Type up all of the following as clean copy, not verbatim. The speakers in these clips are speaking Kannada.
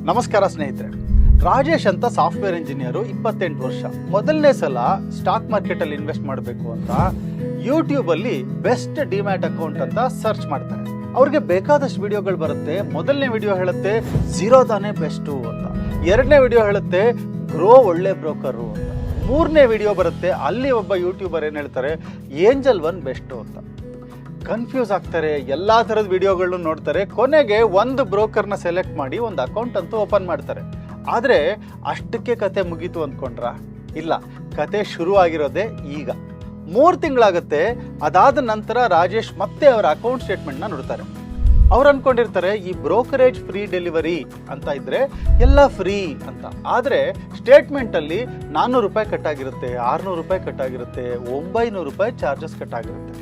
ನಮಸ್ಕಾರ ಸ್ನೇಹಿತರೆ. ರಾಜೇಶ್ ಅಂತ ಸಾಫ್ಟ್ವೇರ್ ಇಂಜಿನಿಯರು, 28 ವರ್ಷ. ಮೊದಲನೇ ಸಲ ಸ್ಟಾಕ್ ಮಾರ್ಕೆಟಲ್ಲಿ ಇನ್ವೆಸ್ಟ್ ಮಾಡಬೇಕು ಅಂತ ಯೂಟ್ಯೂಬಲ್ಲಿ ಬೆಸ್ಟ್ ಡಿಮ್ಯಾಟ್ ಅಕೌಂಟ್ ಅಂತ ಸರ್ಚ್ ಮಾಡ್ತಾರೆ. ಅವ್ರಿಗೆ ಬೇಕಾದಷ್ಟು ವಿಡಿಯೋಗಳು ಬರುತ್ತೆ. ಮೊದಲನೇ ವಿಡಿಯೋ ಹೇಳುತ್ತೆ ಝೀರೋದಾನೇ ಬೆಸ್ಟು ಅಂತ, ಎರಡನೇ ವಿಡಿಯೋ ಹೇಳುತ್ತೆ ಗ್ರೋ ಒಳ್ಳೆ ಬ್ರೋಕರು ಅಂತ, ಮೂರನೇ ವಿಡಿಯೋ ಬರುತ್ತೆ ಅಲ್ಲಿ ಒಬ್ಬ ಯೂಟ್ಯೂಬರ್ ಏನು ಹೇಳ್ತಾರೆ ಏಂಜಲ್ ಒನ್ ಬೆಸ್ಟು ಅಂತ. ಕನ್ಫ್ಯೂಸ್ ಆಗ್ತಾರೆ, ಎಲ್ಲ ಥರದ ವಿಡಿಯೋಗಳನ್ನ ನೋಡ್ತಾರೆ. ಕೊನೆಗೆ ಒಂದು ಬ್ರೋಕರ್ನ ಸೆಲೆಕ್ಟ್ ಮಾಡಿ ಒಂದು ಅಕೌಂಟ್ ಅಂತೂ ಓಪನ್ ಮಾಡ್ತಾರೆ. ಆದರೆ ಅಷ್ಟಕ್ಕೆ ಕತೆ ಮುಗೀತು ಅಂದ್ಕೊಂಡ್ರ? ಇಲ್ಲ, ಕತೆ ಶುರು ಆಗಿರೋದೇ ಈಗ. 3 ತಿಂಗಳಾಗುತ್ತೆ. ಅದಾದ ನಂತರ ರಾಜೇಶ್ ಮತ್ತೆ ಅವರ ಅಕೌಂಟ್ ಸ್ಟೇಟ್ಮೆಂಟ್ನ ನೋಡ್ತಾರೆ. ಅವ್ರು ಅನ್ಕೊಂಡಿರ್ತಾರೆ ಈ ಬ್ರೋಕರೇಜ್ ಫ್ರೀ ಡೆಲಿವರಿ ಅಂತ ಇದ್ರೆ ಎಲ್ಲ ಫ್ರೀ ಅಂತ. ಆದರೆ ಸ್ಟೇಟ್ಮೆಂಟಲ್ಲಿ 400 ರೂಪಾಯಿ ಕಟ್ಟಾಗಿರುತ್ತೆ, 600 ರೂಪಾಯಿ ಕಟ್ಟಾಗಿರುತ್ತೆ, 900 ರೂಪಾಯಿ ಚಾರ್ಜಸ್ ಕಟ್ಟಾಗಿರುತ್ತೆ.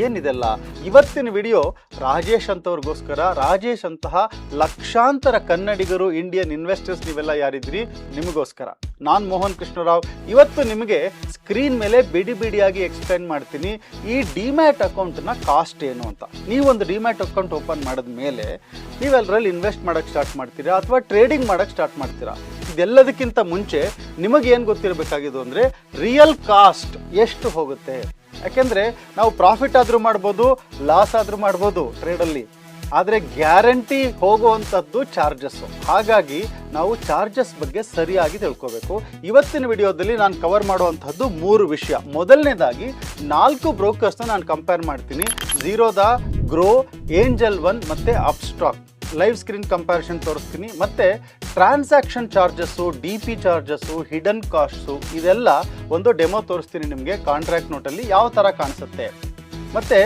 ಏನಿದೆಲ್ಲ? ಇವತ್ತಿನ ವಿಡಿಯೋ ರಾಜೇಶ್ ಅಂತವ್ರಿಗೋಸ್ಕರ. ರಾಜೇಶ್ ಅಂತಹ ಲಕ್ಷಾಂತರ ಕನ್ನಡಿಗರು, ಇಂಡಿಯನ್ ಇನ್ವೆಸ್ಟರ್ಸ್ ನೀವೆಲ್ಲ ಯಾರಿದ್ರಿ, ನಿಮಗೋಸ್ಕರ. ನಾನು ಮೋಹನ್ ಕೃಷ್ಣರಾವ್. ಇವತ್ತು ನಿಮಗೆ ಸ್ಕ್ರೀನ್ ಮೇಲೆ ಬಿಡಿ ಬಿಡಿಯಾಗಿ ಎಕ್ಸ್ಪ್ಲೇನ್ ಮಾಡ್ತೀನಿ ಈ ಡಿಮ್ಯಾಟ್ ಅಕೌಂಟ್ನ ಕಾಸ್ಟ್ ಏನು ಅಂತ. ನೀವೊಂದು ಡಿಮ್ಯಾಟ್ ಅಕೌಂಟ್ ಓಪನ್ ಮಾಡಿದ ಮೇಲೆ ನೀವೆಲ್ಲರಲ್ಲಿ ಇನ್ವೆಸ್ಟ್ ಮಾಡೋಕ್ಕೆ ಸ್ಟಾರ್ಟ್ ಮಾಡ್ತೀರಾ ಅಥವಾ ಟ್ರೇಡಿಂಗ್ ಮಾಡೋಕ್ಕೆ ಸ್ಟಾರ್ಟ್ ಮಾಡ್ತೀರಾ. ಇದೆಲ್ಲದಕ್ಕಿಂತ ಮುಂಚೆ ನಿಮಗೇನು ಗೊತ್ತಿರಬೇಕಾಗಿದ್ದು ಅಂದರೆ ರಿಯಲ್ ಕಾಸ್ಟ್ ಎಷ್ಟು ಹೋಗುತ್ತೆ. ಯಾಕೆಂದರೆ ನಾವು ಪ್ರಾಫಿಟ್ ಆದರೂ ಮಾಡ್ಬೋದು, ಲಾಸ್ ಆದರೂ ಮಾಡ್ಬೋದು ಟ್ರೇಡಲ್ಲಿ, ಆದರೆ ಗ್ಯಾರಂಟಿ ಹೋಗುವಂಥದ್ದು ಚಾರ್ಜಸ್ಸು. ಹಾಗಾಗಿ ನಾವು ಚಾರ್ಜಸ್ ಬಗ್ಗೆ ಸರಿಯಾಗಿ ತಿಳ್ಕೋಬೇಕು. ಇವತ್ತಿನ ವಿಡಿಯೋದಲ್ಲಿ ನಾನು ಕವರ್ ಮಾಡುವಂಥದ್ದು 3 ವಿಷಯ. ಮೊದಲನೇದಾಗಿ 4 ಬ್ರೋಕರ್ಸ್ನ ನಾನು ಕಂಪೇರ್ ಮಾಡ್ತೀನಿ. ಝೀರೋದಾ, ಗ್ರೋ, ಏಂಜಲ್ ಒನ್ ಮತ್ತು ಅಪ್ಸ್ಟಾಕ್. ಲೈವ್ ಸ್ಕ್ರೀನ್ ಕಂಪ್ಯಾರಿಷನ್ ತೋರಿಸ್ತೀನಿ. ಮತ್ತು transaction charges, DP charges, hidden costs, ಇದೆಲ್ಲ ಒಂದು ಡೆಮೋ ತೋರಿಸ್ತೀನಿ ನಿಮಗೆ. ಕಾಂಟ್ರಾಕ್ಟ್ ನೋಟಲ್ಲಿ ಯಾವ ಥರ ಕಾಣಿಸುತ್ತೆ, ಮತ್ತು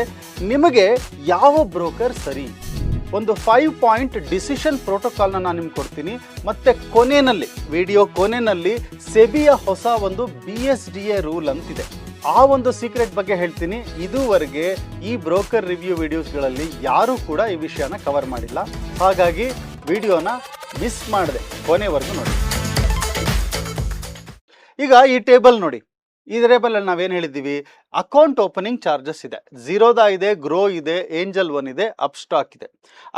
ನಿಮಗೆ ಯಾವ ಬ್ರೋಕರ್ ಸರಿ, ಒಂದು 5 ಪಾಯಿಂಟ್ ಡಿಸಿಷನ್ ಪ್ರೋಟೋಕಾಲ್ನ ನಾನು ನಿಮ್ಗೆ ಕೊಡ್ತೀನಿ. ಮತ್ತು ಕೊನೆಯಲ್ಲಿ, ವಿಡಿಯೋ ಕೊನೆಯಲ್ಲಿ ಸೆಬಿಯ ಹೊಸ ಒಂದು BSDA ರೂಲ್ ಅಂತಿದೆ, ಆ ಒಂದು ಸೀಕ್ರೆಟ್ ಬಗ್ಗೆ ಹೇಳ್ತೀನಿ. ಇದುವರೆಗೆ ಈ ಬ್ರೋಕರ್ ರಿವ್ಯೂ ವಿಡಿಯೋಸ್ಗಳಲ್ಲಿ ಯಾರೂ ಕೂಡ ಈ ವಿಷಯನ ಕವರ್ ಮಾಡಿಲ್ಲ. ಹಾಗಾಗಿ ವಿಡಿಯೋನ ಮಿಸ್ ಮಾಡದೆ ಕೊನೆವರೆಗೂ ನೋಡಿ. ಈಗ ಈ ಟೇಬಲ್ ನೋಡಿ. ಈ ಟೇಬಲಲ್ಲಿ ನಾವೇನು ಹೇಳಿದ್ದೀವಿ, ಅಕೌಂಟ್ ಓಪನಿಂಗ್ ಚಾರ್ಜಸ್ ಇದೆ. ಝೀರೋದಾ ಇದೆ, ಗ್ರೋ ಇದೆ, ಏಂಜಲ್ ಒನ್ ಇದೆ, ಅಪ್ಸ್ಟಾಕ್ ಇದೆ.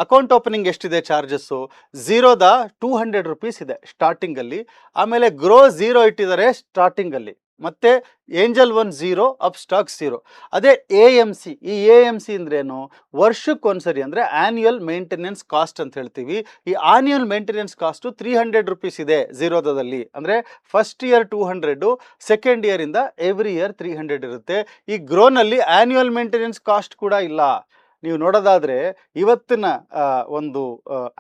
ಅಕೌಂಟ್ ಓಪನಿಂಗ್ ಎಷ್ಟಿದೆ ಚಾರ್ಜಸ್ಸು? ಝೀರೋದಾ 200 ರೂಪೀಸ್ ಇದೆ ಸ್ಟಾರ್ಟಿಂಗಲ್ಲಿ, ಆಮೇಲೆ ಗ್ರೋ 0 ಇಟ್ಟಿದ್ದಾರೆ ಸ್ಟಾರ್ಟಿಂಗಲ್ಲಿ, ಮತ್ತು ಏಂಜಲ್ ಒನ್ 0, ಅಪ್ಸ್ಟಾಕ್ 0. ಅದೇ AMC, ಈ AMC ಅಂದ್ರೇನು? ವರ್ಷಕ್ಕೊಂದ್ಸರಿ, ಅಂದರೆ ಆ್ಯನ್ಯುಯಲ್ ಮೇಂಟೆನೆನ್ಸ್ ಕಾಸ್ಟ್ ಅಂತ ಹೇಳ್ತೀವಿ. ಈ ಆ್ಯನ್ಯುಯಲ್ ಮೇಂಟೆನೆನ್ಸ್ ಕಾಸ್ಟು 300 ರೂಪೀಸ್ ಇದೆ ಝೀರೋದಾದಲ್ಲಿ. ಅಂದರೆ ಫಸ್ಟ್ ಇಯರ್ 200, ಸೆಕೆಂಡ್ ಇಯರಿಂದ ಎವ್ರಿ ಇಯರ್ 300 ಇರುತ್ತೆ. ಈ ಗ್ರೋನಲ್ಲಿ ಆ್ಯನ್ಯುಯಲ್ ಮೇಂಟೆನೆನ್ಸ್ ಕಾಸ್ಟ್ ಕೂಡ ಇಲ್ಲ. ನೀವು ನೋಡೋದಾದರೆ ಇವತ್ತಿನ ಒಂದು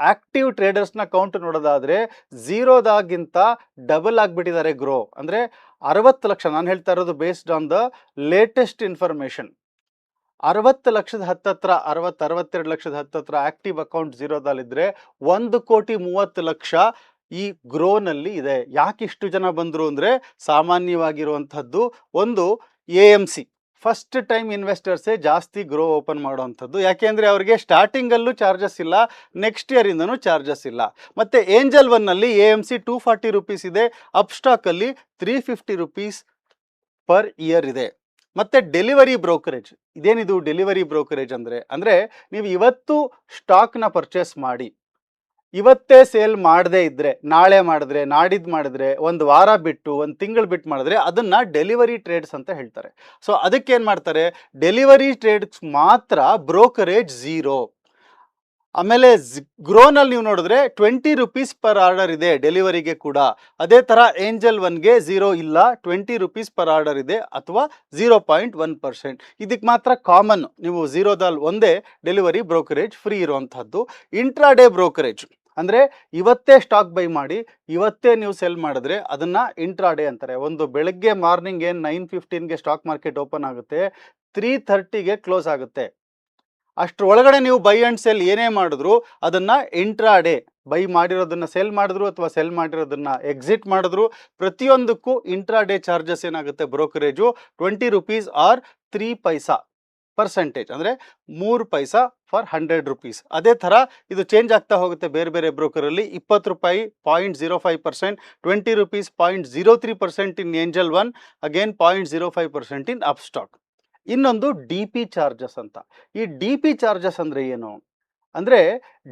ಆ್ಯಕ್ಟಿವ್ ಟ್ರೇಡರ್ಸ್ನ ಕೌಂಟ್ ನೋಡೋದಾದರೆ ಝೀರೋದಾಗಿಂತ ಡಬಲ್ ಆಗಿಬಿಟ್ಟಿದ್ದಾರೆ ಗ್ರೋ. ಅಂದರೆ 60 ಲಕ್ಷ, ನಾನು ಹೇಳ್ತಾ ಇರೋದು based on the latest information. 60 ಲಕ್ಷದ ಹತ್ತತ್ರ, 62 ಲಕ್ಷದ ಹತ್ತತ್ರ ಆ್ಯಕ್ಟಿವ್ ಅಕೌಂಟ್ ಝೀರೋದಲ್ಲಿದ್ದರೆ 1,30,00,000 ಈ ಗ್ರೋನಲ್ಲಿ ಇದೆ. ಯಾಕೆ ಇಷ್ಟು ಜನ ಬಂದರು ಅಂದರೆ ಸಾಮಾನ್ಯವಾಗಿರುವಂಥದ್ದು ಒಂದು AMC, ಫಸ್ಟ್ ಟೈಮ್ ಇನ್ವೆಸ್ಟರ್ಸೇ ಜಾಸ್ತಿ ಗ್ರೋ ಓಪನ್ ಮಾಡುವಂಥದ್ದು. ಯಾಕೆಂದರೆ ಅವರಿಗೆ ಸ್ಟಾರ್ಟಿಂಗಲ್ಲೂ ಚಾರ್ಜಸ್ ಇಲ್ಲ, ನೆಕ್ಸ್ಟ್ ಇಯರಿಂದನೂ ಚಾರ್ಜಸ್ ಇಲ್ಲ. ಮತ್ತು ಏಂಜಲ್ ಒನ್ನಲ್ಲಿ AMC 240 ರೂಪೀಸ್ ಇದೆ, ಅಪ್ಸ್ಟಾಕಲ್ಲಿ 350 ರೂಪೀಸ್ ಪರ್ ಇಯರ್ ಇದೆ. ಮತ್ತು ಡೆಲಿವರಿ ಬ್ರೋಕರೇಜ್, ಇದೇನಿದು ಡೆಲಿವರಿ ಬ್ರೋಕರೇಜ್ ಅಂದರೆ ನೀವು ಇವತ್ತು ಸ್ಟಾಕ್ನ ಪರ್ಚೇಸ್ ಮಾಡಿ ಇವತ್ತೇ ಸೇಲ್ ಮಾಡದೇ ಇದ್ದರೆ, ನಾಳೆ ಮಾಡಿದ್ರೆ, ನಾಡಿದ್ದು ಮಾಡಿದ್ರೆ, ಒಂದು ವಾರ ಬಿಟ್ಟು, ಒಂದು ತಿಂಗಳು ಬಿಟ್ಟು ಮಾಡಿದ್ರೆ ಅದನ್ನು ಡೆಲಿವರಿ ಟ್ರೇಡ್ಸ್ ಅಂತ ಹೇಳ್ತಾರೆ. ಸೊ ಅದಕ್ಕೇನು ಮಾಡ್ತಾರೆ, ಡೆಲಿವರಿ ಟ್ರೇಡ್ಸ್ ಮಾತ್ರ ಬ್ರೋಕರೇಜ್ 0. ಆಮೇಲೆ ಗ್ರೋನಲ್ಲಿ ನೀವು ನೋಡಿದ್ರೆ 20 ರೂಪೀಸ್ ಪರ್ ಆರ್ಡರ್ ಇದೆ ಡೆಲಿವರಿಗೆ ಕೂಡ. ಅದೇ ಥರ ಏಂಜಲ್ ಒನ್ಗೆ 0 ಇಲ್ಲ, 20 ರೂಪೀಸ್ ಪರ್ ಆರ್ಡರ್ ಇದೆ, ಅಥವಾ 0.1%. ಇದಕ್ಕೆ ಮಾತ್ರ ಕಾಮನ್, ನೀವು ಝೀರೋದಲ್ಲಿ ಒಂದೇ ಡೆಲಿವರಿ ಬ್ರೋಕರೇಜ್ ಫ್ರೀ ಇರುವಂಥದ್ದು. ಇಂಟ್ರಾಡೇ ಬ್ರೋಕರೇಜ್ ಅಂದರೆ ಇವತ್ತೇ ಸ್ಟಾಕ್ ಬೈ ಮಾಡಿ ಇವತ್ತೇ ನೀವು ಸೆಲ್ ಮಾಡಿದ್ರೆ ಅದನ್ನು ಇಂಟ್ರಾಡೇ ಅಂತಾರೆ. ಒಂದು ಬೆಳಗ್ಗೆ ಮಾರ್ನಿಂಗ್ ಏನು 9:15ಗೆ ಸ್ಟಾಕ್ ಮಾರ್ಕೆಟ್ ಓಪನ್ ಆಗುತ್ತೆ, 3:30ಗೆ ಕ್ಲೋಸ್ ಆಗುತ್ತೆ. ಅಷ್ಟರೊಳಗಡೆ ನೀವು ಬೈ ಆ್ಯಂಡ್ ಸೆಲ್ ಏನೇ ಮಾಡಿದ್ರು ಅದನ್ನು ಇಂಟ್ರಾಡೇ, ಬೈ ಮಾಡಿರೋದನ್ನು ಸೆಲ್ ಮಾಡಿದ್ರು ಅಥವಾ ಸೆಲ್ ಮಾಡಿರೋದನ್ನು ಎಕ್ಸಿಟ್ ಮಾಡಿದ್ರು, ಪ್ರತಿಯೊಂದಕ್ಕೂ ಇಂಟ್ರಾಡೇ ಚಾರ್ಜಸ್ ಏನಾಗುತ್ತೆ ಬ್ರೋಕರೇಜು 20 ರೂಪೀಸ್ ಆರ್ 3 ಪೈಸಾ ಪರ್ಸೆಂಟೇಜ್, ಅಂದರೆ 3 ಪೈಸಾ ಫಾರ್ 100 ರೂಪೀಸ್. ಅದೇ ಥರ ಇದು ಚೇಂಜ್ ಆಗ್ತಾ ಹೋಗುತ್ತೆ ಬೇರೆ ಬೇರೆ ಬ್ರೋಕರಲ್ಲಿ. 20 ರೂಪಾಯಿ 0.05%, 20 ರೂಪೀಸ್ 0.03% ಇನ್ ಏಂಜಲ್ ಒನ್, ಅಗೇನ್ 0.05% ಇನ್ ಅಪ್ಸ್ಟಾಕ್. ಇನ್ನೊಂದು DP ಚಾರ್ಜಸ್ ಅಂತ. ಈ DP ಚಾರ್ಜಸ್ ಅಂದರೆ ಏನು? ಅಂದರೆ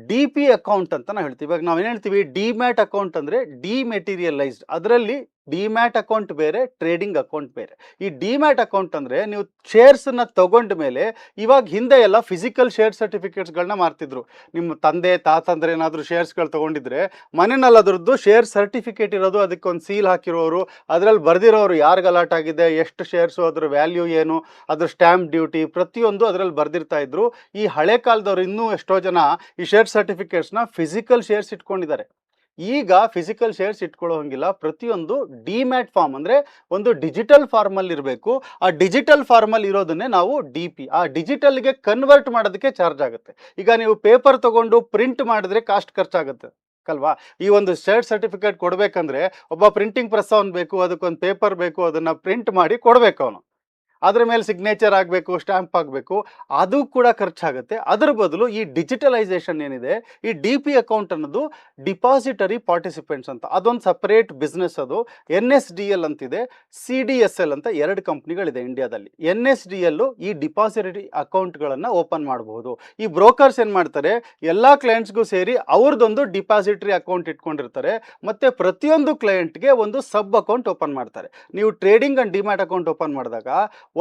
ಡಿ ಪಿ ಅಕೌಂಟ್ ಅಂತ ನಾವು ಹೇಳ್ತೀವಿ. ಇವಾಗ ನಾವೇನು ಹೇಳ್ತೀವಿ, ಡಿಮ್ಯಾಟ್ ಅಕೌಂಟ್ ಅಂದರೆ ಡಿಮೆಟೀರಿಯಲೈಸ್ಡ್. ಅದರಲ್ಲಿ ಡಿಮ್ಯಾಟ್ ಅಕೌಂಟ್ ಬೇರೆ, ಟ್ರೇಡಿಂಗ್ ಅಕೌಂಟ್ ಬೇರೆ. ಈ ಡಿಮ್ಯಾಟ್ ಅಕೌಂಟ್ ಅಂದರೆ ನೀವು ಶೇರ್ಸನ್ನು ತಗೊಂಡ ಮೇಲೆ, ಇವಾಗ ಹಿಂದೆ ಎಲ್ಲ ಫಿಸಿಕಲ್ ಶೇರ್ ಸರ್ಟಿಫಿಕೇಟ್ಸ್ಗಳನ್ನ ಮಾರ್ತಿದ್ರು. ನಿಮ್ಮ ತಂದೆ ತಾತಂದ್ರೆ ಏನಾದರೂ ಶೇರ್ಸ್ಗಳು ತೊಗೊಂಡಿದ್ರೆ ಮನೆಯಲ್ಲಿ ಅದರದ್ದು ಶೇರ್ ಸರ್ಟಿಫಿಕೇಟ್ ಇರೋದು, ಅದಕ್ಕೊಂದು ಸೀಲ್ ಹಾಕಿರೋರು, ಅದರಲ್ಲಿ ಬರೆದಿರೋರು ಯಾರು ಗಲಾಟ್ ಆಗಿದೆ, ಎಷ್ಟು ಶೇರ್ಸು, ಅದ್ರ ವ್ಯಾಲ್ಯೂ ಏನು, ಅದ್ರ ಸ್ಟ್ಯಾಂಪ್ ಡ್ಯೂಟಿ, ಪ್ರತಿಯೊಂದು ಅದರಲ್ಲಿ ಬರೆದಿರ್ತಾ ಇದ್ರು. ಈ ಹಳೆ ಕಾಲದವ್ರು ಇನ್ನೂ ಎಷ್ಟೋ ಜನ ಈ ಶೇರ್ ಸರ್ಟಿಫಿಕೇಟ್ಸ್ನ ಫಿಸಿಕಲ್ ಶೇರ್ಸ್ ಇಟ್ಕೊಂಡಿದ್ದಾರೆ. ಈಗ ಫಿಸಿಕಲ್ ಶೇರ್ಸ್ ಇಟ್ಕೊಳ್ಳೋ ಹಂಗಿಲ್ಲ. ಪ್ರತಿಯೊಂದು ಡಿಮ್ಯಾಟ್ ಫಾರ್ಮ್ ಅಂದರೆ ಒಂದು ಡಿಜಿಟಲ್ ಫಾರ್ಮಲ್ಲಿ ಇರಬೇಕು. ಆ ಡಿಜಿಟಲ್ ಫಾರ್ಮಲ್ಲಿ ಇರೋದನ್ನೇ ನಾವು ಡಿ ಪಿ. ಆ ಡಿಜಿಟಲ್ಗೆ ಕನ್ವರ್ಟ್ ಮಾಡೋದಕ್ಕೆ ಚಾರ್ಜ್ ಆಗುತ್ತೆ. ಈಗ ನೀವು ಪೇಪರ್ ತೊಗೊಂಡು ಪ್ರಿಂಟ್ ಮಾಡಿದ್ರೆ ಕಾಸ್ಟ್ ಖರ್ಚಾಗುತ್ತೆ ಅಲ್ವಾ. ಈ ಒಂದು ಶೇರ್ ಸರ್ಟಿಫಿಕೇಟ್ ಕೊಡಬೇಕಂದ್ರೆ ಒಬ್ಬ ಪ್ರಿಂಟಿಂಗ್ ಪ್ರೆಸ್ ಅವನು ಬೇಕು, ಅದಕ್ಕೊಂದು ಪೇಪರ್ ಬೇಕು, ಅದನ್ನು ಪ್ರಿಂಟ್ ಮಾಡಿ ಕೊಡಬೇಕು ಅವನು. ಅದ್ರ ಮೇಲೆ ಸಿಗ್ನೇಚರ್ ಆಗಬೇಕು, ಸ್ಟ್ಯಾಂಪ್ ಆಗಬೇಕು, ಅದು ಕೂಡ ಖರ್ಚಾಗುತ್ತೆ. ಅದರ ಬದಲು ಈ ಡಿಜಿಟಲೈಸೇಷನ್ ಏನಿದೆ, ಈ ಡಿ ಪಿ ಅಕೌಂಟ್ ಅನ್ನೋದು ಡಿಪಾಸಿಟರಿ ಪಾರ್ಟಿಸಿಪೆಂಟ್ಸ್ ಅಂತ, ಅದೊಂದು ಸಪರೇಟ್ ಬಿಸ್ನೆಸ್. ಅದು NSDL ಅಂತಿದೆ, CDSL ಅಂತ 2 ಕಂಪ್ನಿಗಳಿದೆ ಇಂಡಿಯಾದಲ್ಲಿ. NSDL ಈ ಡಿಪಾಸಿಟರಿ ಅಕೌಂಟ್ಗಳನ್ನು ಓಪನ್ ಮಾಡಬಹುದು. ಈ ಬ್ರೋಕರ್ಸ್ ಏನು ಮಾಡ್ತಾರೆ, ಎಲ್ಲ ಕ್ಲೈಂಟ್ಸ್ಗೂ ಸೇರಿ ಅವ್ರದ್ದೊಂದು ಡಿಪಾಸಿಟರಿ ಅಕೌಂಟ್ ಇಟ್ಕೊಂಡಿರ್ತಾರೆ. ಮತ್ತು ಪ್ರತಿಯೊಂದು ಕ್ಲೈಂಟ್ಗೆ ಒಂದು ಸಬ್ ಅಕೌಂಟ್ ಓಪನ್ ಮಾಡ್ತಾರೆ. ನೀವು trading and demat account open ಮಾಡಿದಾಗ,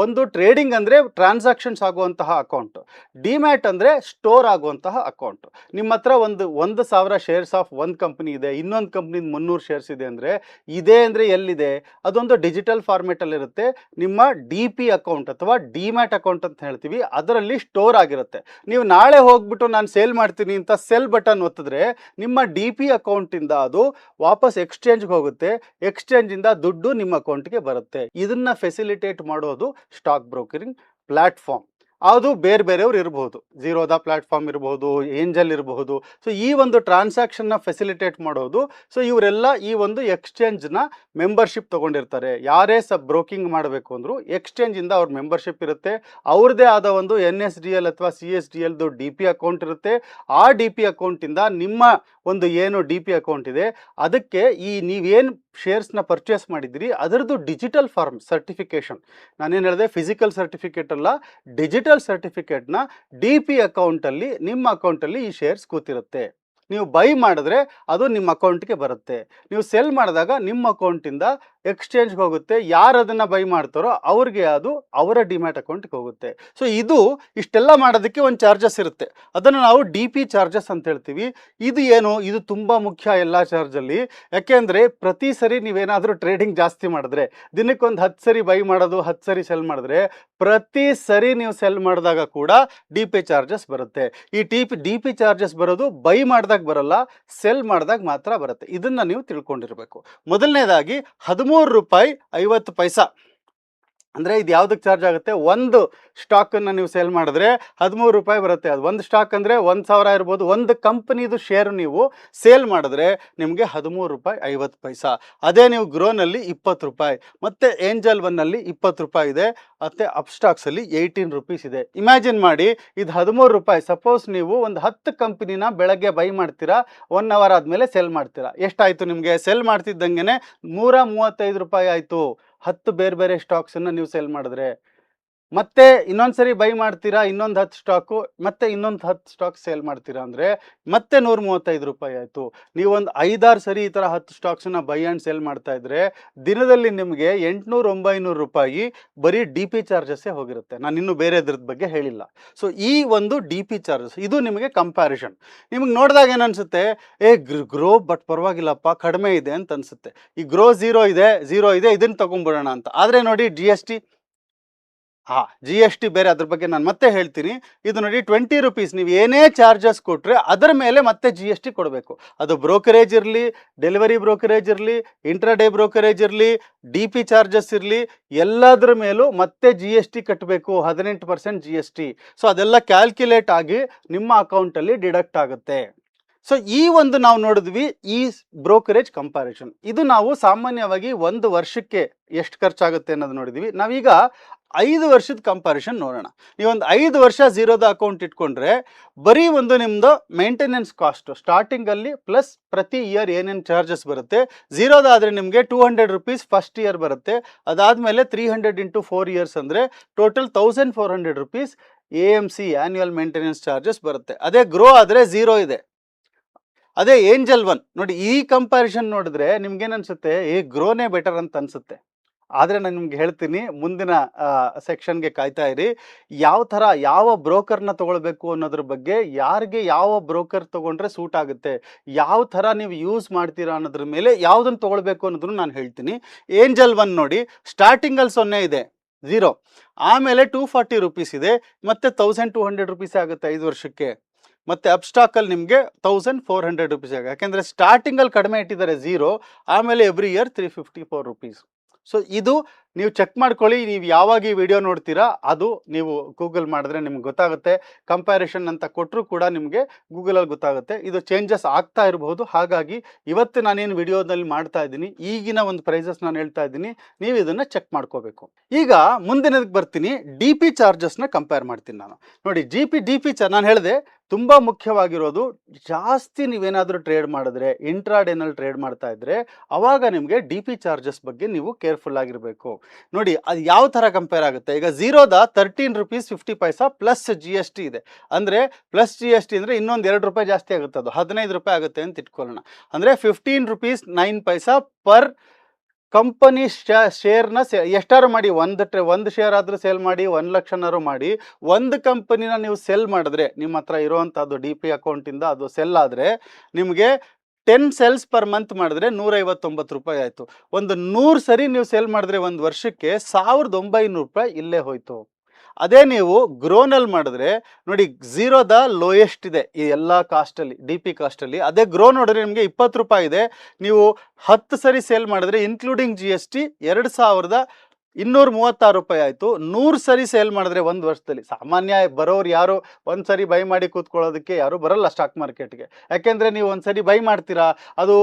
ಒಂದು ಟ್ರೇಡಿಂಗ್ ಅಂದರೆ ಟ್ರಾನ್ಸಾಕ್ಷನ್ಸ್ ಆಗುವಂತಹ ಅಕೌಂಟ್, ಡಿಮ್ಯಾಟ್ ಅಂದರೆ ಸ್ಟೋರ್ ಆಗುವಂತಹ ಅಕೌಂಟ್. ನಿಮ್ಮ ಹತ್ರ 1,000 ಶೇರ್ಸ್ ಆಫ್ ಒಂದು ಕಂಪ್ನಿ ಇದೆ, ಇನ್ನೊಂದು ಕಂಪ್ನಿದು 300 ಶೇರ್ಸ್ ಇದೆ ಅಂದರೆ, ಇದೆ ಅಂದರೆ ಎಲ್ಲಿದೆ, ಅದೊಂದು ಡಿಜಿಟಲ್ ಫಾರ್ಮೆಟಲ್ಲಿರುತ್ತೆ. ನಿಮ್ಮ ಡಿ ಪಿ ಅಕೌಂಟ್ ಅಥವಾ ಡಿಮ್ಯಾಟ್ ಅಕೌಂಟ್ ಅಂತ ಹೇಳ್ತೀವಿ, ಅದರಲ್ಲಿ ಸ್ಟೋರ್ ಆಗಿರುತ್ತೆ. ನೀವು ನಾಳೆ ಹೋಗ್ಬಿಟ್ಟು ನಾನು ಸೇಲ್ ಮಾಡ್ತೀನಿ ಅಂತ ಸೆಲ್ ಬಟನ್ ಒತ್ತಿದ್ರೆ ನಿಮ್ಮ ಡಿ ಪಿ ಅಕೌಂಟಿಂದ ಅದು ವಾಪಸ್ ಎಕ್ಸ್ಚೇಂಜ್ಗೆ ಹೋಗುತ್ತೆ. ಎಕ್ಸ್ಚೇಂಜಿಂದ ದುಡ್ಡು ನಿಮ್ಮ ಅಕೌಂಟ್ಗೆ ಬರುತ್ತೆ. ಇದನ್ನು ಫೆಸಿಲಿಟೇಟ್ ಮಾಡೋದು ಸ್ಟಾಕ್ ಬ್ರೋಕರಿಂಗ್ ಪ್ಲ್ಯಾಟ್ಫಾರ್ಮ್. ಅದು ಬೇರೆ ಬೇರೆಯವ್ರು ಇರಬಹುದು, ಝೀರೋದ ಪ್ಲ್ಯಾಟ್ಫಾರ್ಮ್ ಇರಬಹುದು, ಏಂಜಲ್ ಇರಬಹುದು. ಸೊ ಈ ಒಂದು ಟ್ರಾನ್ಸಾಕ್ಷನ್ನ ಫೆಸಿಲಿಟೇಟ್ ಮಾಡೋದು. ಸೊ ಇವರೆಲ್ಲ ಈ ಒಂದು ಎಕ್ಸ್ಚೇಂಜ್ನ ಮೆಂಬರ್ಶಿಪ್ ತೊಗೊಂಡಿರ್ತಾರೆ. ಯಾರೇ ಬ್ರೋಕಿಂಗ್ ಮಾಡಬೇಕು ಅಂದರೂ ಎಕ್ಸ್ಚೇಂಜಿಂದ ಅವ್ರ ಮೆಂಬರ್ಶಿಪ್ ಇರುತ್ತೆ. ಅವ್ರದ್ದೇ ಆದ ಒಂದು NSDL ಅಥವಾ CSDLದು ಡಿ ಪಿ ಅಕೌಂಟ್ ಇರುತ್ತೆ. ಆ ಡಿ ಪಿ ಅಕೌಂಟಿಂದ ನಿಮ್ಮ ಒಂದು ಏನು ಡಿ ಪಿ ಅಕೌಂಟ್ ಇದೆ ಅದಕ್ಕೆ ಈ ನೀವೇನು ಶೇರ್ಸ್ನ ಪರ್ಚೇಸ್ ಮಾಡಿದ್ದೀರಿ ಅದರದ್ದು ಡಿಜಿಟಲ್ ಫಾರ್ಮ್ ಸರ್ಟಿಫಿಕೇಷನ್, ನಾನೇನು ಹೇಳಿದೆ ಫಿಸಿಕಲ್ ಸರ್ಟಿಫಿಕೇಟ್ ಅಲ್ಲ, ಡಿಜಿಟಲ್ ಸರ್ಟಿಫಿಕೇಟ್ನ ಡಿ ಪಿ ಅಕೌಂಟಲ್ಲಿ, ನಿಮ್ಮ ಅಕೌಂಟಲ್ಲಿ ಈ ಶೇರ್ಸ್ ಕೂತಿರುತ್ತೆ. ನೀವು ಬೈ ಮಾಡಿದ್ರೆ ಅದು ನಿಮ್ಮ ಅಕೌಂಟ್ಗೆ ಬರುತ್ತೆ. ನೀವು ಸೆಲ್ ಮಾಡಿದಾಗ ನಿಮ್ಮ ಅಕೌಂಟಿಂದ ಎಕ್ಸ್ಚೇಂಜ್ಗೆ ಹೋಗುತ್ತೆ. ಯಾರು ಅದನ್ನು ಬೈ ಮಾಡ್ತಾರೋ ಅವ್ರಿಗೆ ಅದು ಅವರ ಡಿಮ್ಯಾಟ್ ಅಕೌಂಟ್ಗೆ ಹೋಗುತ್ತೆ. ಸೊ ಇದು ಇಷ್ಟೆಲ್ಲ ಮಾಡೋದಕ್ಕೆ ಒಂದು ಚಾರ್ಜಸ್ ಇರುತ್ತೆ. ಅದನ್ನು ನಾವು ಡಿ ಪಿ ಚಾರ್ಜಸ್ ಅಂತ ಹೇಳ್ತೀವಿ. ಇದು ಏನು, ಇದು ತುಂಬ ಮುಖ್ಯ ಎಲ್ಲ ಚಾರ್ಜಲ್ಲಿ. ಯಾಕೆಂದರೆ ಪ್ರತಿ ಸರಿ ನೀವೇನಾದರೂ ಟ್ರೇಡಿಂಗ್ ಜಾಸ್ತಿ ಮಾಡಿದ್ರೆ, ದಿನಕ್ಕೊಂದು 10 ಸರಿ ಬೈ ಮಾಡೋದು, 10 ಸರಿ ಸೆಲ್ ಮಾಡಿದ್ರೆ, ಪ್ರತಿ ಸರಿ ನೀವು ಸೆಲ್ ಮಾಡಿದಾಗ ಕೂಡ ಡಿ ಪಿ ಚಾರ್ಜಸ್ ಬರುತ್ತೆ. ಈ ಡಿ ಪಿ ಚಾರ್ಜಸ್ ಬರೋದು ಬೈ ಮಾಡಿದಾಗ ಬರಲ್ಲ, ಸೆಲ್ ಮಾಡಿದಾಗ ಮಾತ್ರ ಬರುತ್ತೆ. ಇದನ್ನು ನೀವು ತಿಳ್ಕೊಂಡಿರಬೇಕು. ಮೊದಲನೇದಾಗಿ 13 ರೂಪಾಯಿ 50 ಪೈಸಾ ಅಂದರೆ ಇದು ಯಾವುದಕ್ಕೆ ಚಾರ್ಜ್ ಆಗುತ್ತೆ, ಒಂದು ಸ್ಟಾಕನ್ನು ನೀವು ಸೇಲ್ ಮಾಡಿದ್ರೆ 13 ರೂಪಾಯಿ ಬರುತ್ತೆ. ಅದು ಒಂದು ಸ್ಟಾಕ್ ಅಂದರೆ 1,000 ಇರ್ಬೋದು. ಒಂದು ಕಂಪ್ನಿದು ಶೇರು ನೀವು ಸೇಲ್ ಮಾಡಿದ್ರೆ ನಿಮಗೆ 13 ರೂಪಾಯಿ 50 ಪೈಸಾ. ಅದೇ ನೀವು ಗ್ರೋನಲ್ಲಿ 20 ರೂಪಾಯಿ, ಮತ್ತು ಏಂಜಲ್ ಒನ್ನಲ್ಲಿ 20 ರೂಪಾಯಿ ಇದೆ, ಮತ್ತು ಅಪ್ಸ್ಟಾಕ್ಸಲ್ಲಿ 18 ರೂಪೀಸ್ ಇದೆ. ಇಮ್ಯಾಜಿನ್ ಮಾಡಿ, ಇದು 13 ರೂಪಾಯಿ. ಸಪೋಸ್ ನೀವು ಒಂದು 10 ಕಂಪ್ನಿನ ಬೆಳಗ್ಗೆ ಬೈ ಮಾಡ್ತೀರಾ, 1 ಅವರ್ ಆದಮೇಲೆ ಸೆಲ್ ಮಾಡ್ತೀರಾ, ಎಷ್ಟಾಯಿತು ನಿಮಗೆ? ಸೆಲ್ ಮಾಡ್ತಿದ್ದಂಗೆ 135 ರೂಪಾಯಿ ಆಯಿತು. 10 ಬೇರೆ ಬೇರೆ ಸ್ಟಾಕ್ಸನ್ನು ನೀವು ಸೆಲ್ ಮಾಡಿದ್ರೆ. ಮತ್ತೆ ಇನ್ನೊಂದು ಸರಿ ಬೈ ಮಾಡ್ತೀರಾ, ಇನ್ನೊಂದು 10 ಸ್ಟಾಕು, ಮತ್ತೆ ಇನ್ನೊಂದು 10 ಸ್ಟಾಕ್ ಸೇಲ್ ಮಾಡ್ತೀರಾ ಅಂದರೆ ಮತ್ತೆ 135 ರೂಪಾಯಿ ಆಯಿತು. ನೀವೊಂದು 5-6 ಸರಿ ಈ ಥರ 10 ಸ್ಟಾಕ್ಸನ್ನು ಬೈ ಆ್ಯಂಡ್ ಸೇಲ್ ಮಾಡ್ತಾ ಇದ್ರೆ ದಿನದಲ್ಲಿ ನಿಮಗೆ 800-900 ರೂಪಾಯಿ ಬರೀ ಡಿ ಪಿ ಚಾರ್ಜಸ್ಸೇ ಹೋಗಿರುತ್ತೆ. ನಾನು ಇನ್ನೂ ಬೇರೆ ಇದ್ರದ್ದು ಬಗ್ಗೆ ಹೇಳಿಲ್ಲ. ಸೊ ಈ ಒಂದು ಡಿ ಪಿ ಚಾರ್ಜಸ್ ಇದು ನಿಮಗೆ ಕಂಪ್ಯಾರಿಷನ್. ನಿಮಗೆ ನೋಡಿದಾಗ ಏನು ಅನಿಸುತ್ತೆ, ಗ್ರೋ ಬಟ್ ಪರವಾಗಿಲ್ಲಪ್ಪ ಕಡಿಮೆ ಇದೆ ಅಂತ ಅನಿಸುತ್ತೆ. ಈ ಗ್ರೋ ಝೀರೋ ಇದೆ ಇದನ್ನು ತೊಗೊಂಡ್ಬಿಡೋಣ ಅಂತ. ಆದರೆ ನೋಡಿ ಜಿ ಎಸ್ ಟಿ ಬೇರೆ, ಅದ್ರ ಬಗ್ಗೆ ನಾನು ಮತ್ತೆ ಹೇಳ್ತೀನಿ. ಇದು ನೋಡಿ 20 ರೂಪೀಸ್ ನೀವು ಏನೇ ಚಾರ್ಜಸ್ ಕೊಟ್ಟರೆ ಅದರ ಮೇಲೆ ಮತ್ತೆ GST ಕೊಡಬೇಕು. ಅದು ಬ್ರೋಕರೇಜ್ ಇರಲಿ, ಡೆಲಿವರಿ ಬ್ರೋಕರೇಜ್ ಇರಲಿ, ಇಂಟ್ರಾಡೇ ಬ್ರೋಕರೇಜ್ ಇರಲಿ, ಡಿ ಪಿ ಚಾರ್ಜಸ್ ಇರಲಿ, ಎಲ್ಲದರ ಮೇಲೂ ಮತ್ತೆ GST ಕಟ್ಟಬೇಕು, 18% GST. ಸೊ ಅದೆಲ್ಲ ಕ್ಯಾಲ್ಕ್ಯುಲೇಟ್ ಆಗಿ ನಿಮ್ಮ ಅಕೌಂಟಲ್ಲಿ ಡಿಡಕ್ಟ್ ಆಗುತ್ತೆ. ಸೊ ಈ ಒಂದು ನಾವು ನೋಡಿದ್ವಿ ಈ ಬ್ರೋಕರೇಜ್ ಕಂಪ್ಯಾರಿಸನ್. ಇದು ನಾವು ಸಾಮಾನ್ಯವಾಗಿ 1 ವರ್ಷಕ್ಕೆ ಎಷ್ಟು ಖರ್ಚಾಗುತ್ತೆ ಅನ್ನೋದು ನೋಡಿದ್ವಿ. ನಾವೀಗ 5 ವರ್ಷದ ಕಂಪ್ಯಾರಿಸನ್ ನೋಡೋಣ. ನೀವೊಂದು 5 ವರ್ಷ ಝೀರೋದ ಅಕೌಂಟ್ ಇಟ್ಕೊಂಡ್ರೆ ಬರೀ ಒಂದು ನಿಮ್ಮದು ಮೇಂಟೆನೆನ್ಸ್ ಕಾಸ್ಟ್ ಸ್ಟಾರ್ಟಿಂಗಲ್ಲಿ ಪ್ಲಸ್ ಪ್ರತಿ ಇಯರ್ ಏನೇನು ಚಾರ್ಜಸ್ ಬರುತ್ತೆ. ಝೀರೋದಾದರೆ ನಿಮಗೆ 200 ರೂಪೀಸ್ ಫಸ್ಟ್ ಇಯರ್ ಬರುತ್ತೆ. ಅದಾದಮೇಲೆ 300 × 4 ಇಯರ್ಸ್ ಅಂದರೆ total 1400 rupees AMC annual maintenance charges ಬರುತ್ತೆ. ಅದೇ ಗ್ರೋ ಆದರೆ 0 ಇದೆ. ಅದೇ ಏಂಜಲ್ ಒನ್ ನೋಡಿ, ಈ ಕಂಪ್ಯಾರಿಸನ್ ನೋಡಿದ್ರೆ ನಿಮ್ಗೇನು ಅನ್ಸುತ್ತೆ, ಗ್ರೋನೇ ಬೆಟರ್ ಅಂತ ಅನ್ಸುತ್ತೆ. ಆದರೆ ನಾನು ನಿಮ್ಗೆ ಹೇಳ್ತೀನಿ, ಮುಂದಿನ ಸೆಕ್ಷನ್ಗೆ ಕಾಯ್ತಾ ಇರಿ. ಯಾವ ಥರ ಯಾವ ಬ್ರೋಕರ್ನ ತೊಗೊಳ್ಬೇಕು ಅನ್ನೋದ್ರ ಬಗ್ಗೆ, ಯಾರಿಗೆ ಯಾವ ಬ್ರೋಕರ್ ತೊಗೊಂಡ್ರೆ ಸೂಟ್ ಆಗುತ್ತೆ, ಯಾವ ಥರ ನೀವು ಯೂಸ್ ಮಾಡ್ತೀರಾ ಅನ್ನೋದ್ರ ಮೇಲೆ ಯಾವುದನ್ನು ತೊಗೊಳ್ಬೇಕು ಅನ್ನೋದನ್ನು ನಾನು ಹೇಳ್ತೀನಿ. ಏಂಜಲ್ ಒನ್ ನೋಡಿ, ಸ್ಟಾರ್ಟಿಂಗಲ್ಲಿ 0 ಇದೆ, 0. ಆಮೇಲೆ 240 ರೂಪೀಸ್ ಇದೆ, ಮತ್ತು 1200 ರೂಪೀಸ್ ಆಗುತ್ತೆ 5 ವರ್ಷಕ್ಕೆ. ಮತ್ತು ಅಪ್ಸ್ಟಾಕಲ್ಲಿ ನಿಮಗೆ 1400 ರೂಪೀಸ್ ಆಗುತ್ತೆ. ಯಾಕೆಂದರೆ ಸ್ಟಾರ್ಟಿಂಗಲ್ಲಿ ಕಡಿಮೆ ಇಟ್ಟಿದ್ದಾರೆ 0, ಆಮೇಲೆ ಎವ್ರಿ ಇಯರ್ 354 ರೂಪೀಸ್. ಸೊ ಇದು ನೀವು ಚೆಕ್ ಮಾಡ್ಕೊಳ್ಳಿ. ನೀವು ಯಾವಾಗ ಈ ವಿಡಿಯೋ ನೋಡ್ತೀರಾ ಅದು ನೀವು ಗೂಗಲ್ ಮಾಡಿದ್ರೆ ನಿಮ್ಗೆ ಗೊತ್ತಾಗುತ್ತೆ. ಕಂಪ್ಯಾರಿಷನ್ ಅಂತ ಕೊಟ್ಟರು ಕೂಡ ನಿಮಗೆ ಗೂಗಲಲ್ಲಿ ಗೊತ್ತಾಗುತ್ತೆ. ಇದು ಚೇಂಜಸ್ ಆಗ್ತಾ ಇರಬಹುದು. ಹಾಗಾಗಿ ಇವತ್ತು ನಾನೇನು ವಿಡಿಯೋದಲ್ಲಿ ಮಾಡ್ತಾ ಇದ್ದೀನಿ, ಈಗಿನ ಒಂದು ಪ್ರೈಸಸ್ ನಾನು ಹೇಳ್ತಾ ಇದ್ದೀನಿ, ನೀವು ಇದನ್ನು ಚೆಕ್ ಮಾಡ್ಕೋಬೇಕು. ಈಗ ಮುಂದಿನದಕ್ಕೆ ಬರ್ತೀನಿ. ಡಿ ಪಿ ಚಾರ್ಜಸ್ನ ಕಂಪೇರ್ ಮಾಡ್ತೀನಿ ನಾನು. ನೋಡಿ, ಡಿ ಪಿ ನಾನು ಹೇಳಿದೆ ತುಂಬ ಮುಖ್ಯವಾಗಿರೋದು, ಜಾಸ್ತಿ ನೀವೇನಾದರೂ ಟ್ರೇಡ್ ಮಾಡಿದ್ರೆ, ಇಂಟ್ರಾಡೇನಲ್ಲಿ ಟ್ರೇಡ್ ಮಾಡ್ತಾ ಇದ್ರೆ, ಅವಾಗ ನಿಮಗೆ ಡಿ ಪಿ ಚಾರ್ಜಸ್ ಬಗ್ಗೆ ನೀವು ಕೇರ್ಫುಲ್ ಆಗಿರಬೇಕು. ನೋಡಿ, ಅದು ಯಾವ ಥರ ಕಂಪೇರ್ ಆಗುತ್ತೆ. ಈಗ ಝೀರೋದ 13 ರೂಪೀಸ್ 50 ಪೈಸಾ ಪ್ಲಸ್ GST ಇದೆ. ಅಂದರೆ ಪ್ಲಸ್ GST ಅಂದರೆ ಇನ್ನೊಂದು 2 ರೂಪಾಯಿ ಜಾಸ್ತಿ ಆಗುತ್ತೆ, ಅದು 15 ರೂಪಾಯಿ ಆಗುತ್ತೆ ಅಂತ ಇಟ್ಕೊಳ್ಳೋಣ. ಅಂದರೆ 15 ರೂಪೀಸ್ 9 ಪೈಸಾ ಪರ್ ಕಂಪನಿ ಶೇರ್ನ ಎಷ್ಟಾರು ಮಾಡಿ, ಒಂದು ಶೇರ್ ಆದರೂ ಸೇಲ್ ಮಾಡಿ, 1 ಲಕ್ಷನಾರು ಮಾಡಿ, ಒಂದು ಕಂಪನಿನ ನೀವು ಸೆಲ್ ಮಾಡಿದ್ರೆ, ನಿಮ್ಮ ಹತ್ರ ಇರುವಂಥದ್ದು ಡಿ ಪಿ ಅಕೌಂಟಿಂದ ಅದು ಸೆಲ್ ಆದರೆ ನಿಮಗೆ 10 ಸೆಲ್ಸ್ ಪರ್ ಮಂತ್ ಮಾಡಿದ್ರೆ 159 ರೂಪಾಯಿ ಆಯಿತು. ಒಂದು 100 ಸರಿ ನೀವು ಸೆಲ್ ಮಾಡಿದ್ರೆ ಒಂದು ವರ್ಷಕ್ಕೆ 1900 ರೂಪಾಯಿ ಇಲ್ಲೇ ಹೋಯಿತು. ಅದೇ ನೀವು ಗ್ರೋನಲ್ಲಿ ಮಾಡಿದ್ರೆ ನೋಡಿ, ಝೀರೋದ ಲೋಯೆಸ್ಟ್ ಇದೆ ಈ ಎಲ್ಲ ಕಾಸ್ಟಲ್ಲಿ, ಡಿ ಪಿ ಕಾಸ್ಟಲ್ಲಿ. ಅದೇ ಗ್ರೋ ನೋಡಿದ್ರೆ ನಿಮಗೆ 20 ರೂಪಾಯಿ ಇದೆ. ನೀವು 10 ಸರಿ ಸೇಲ್ ಮಾಡಿದ್ರೆ ಇನ್ಕ್ಲೂಡಿಂಗ್ GST 2236 ರೂಪಾಯಿ ಆಯಿತು. 100 ಸರಿ ಸೇಲ್ ಮಾಡಿದ್ರೆ ಒಂದು ವರ್ಷದಲ್ಲಿ, ಸಾಮಾನ್ಯ ಬರೋರು ಯಾರು ಒಂದು ಸರಿ ಬೈ ಮಾಡಿ ಕೂತ್ಕೊಳ್ಳೋದಕ್ಕೆ ಯಾರು ಬರಲ್ಲ ಸ್ಟಾಕ್ ಮಾರ್ಕೆಟ್ಗೆ. ಯಾಕೆಂದರೆ ನೀವು ಒಂದು ಸರಿ ಬೈ ಮಾಡ್ತೀರಾ, ಅದು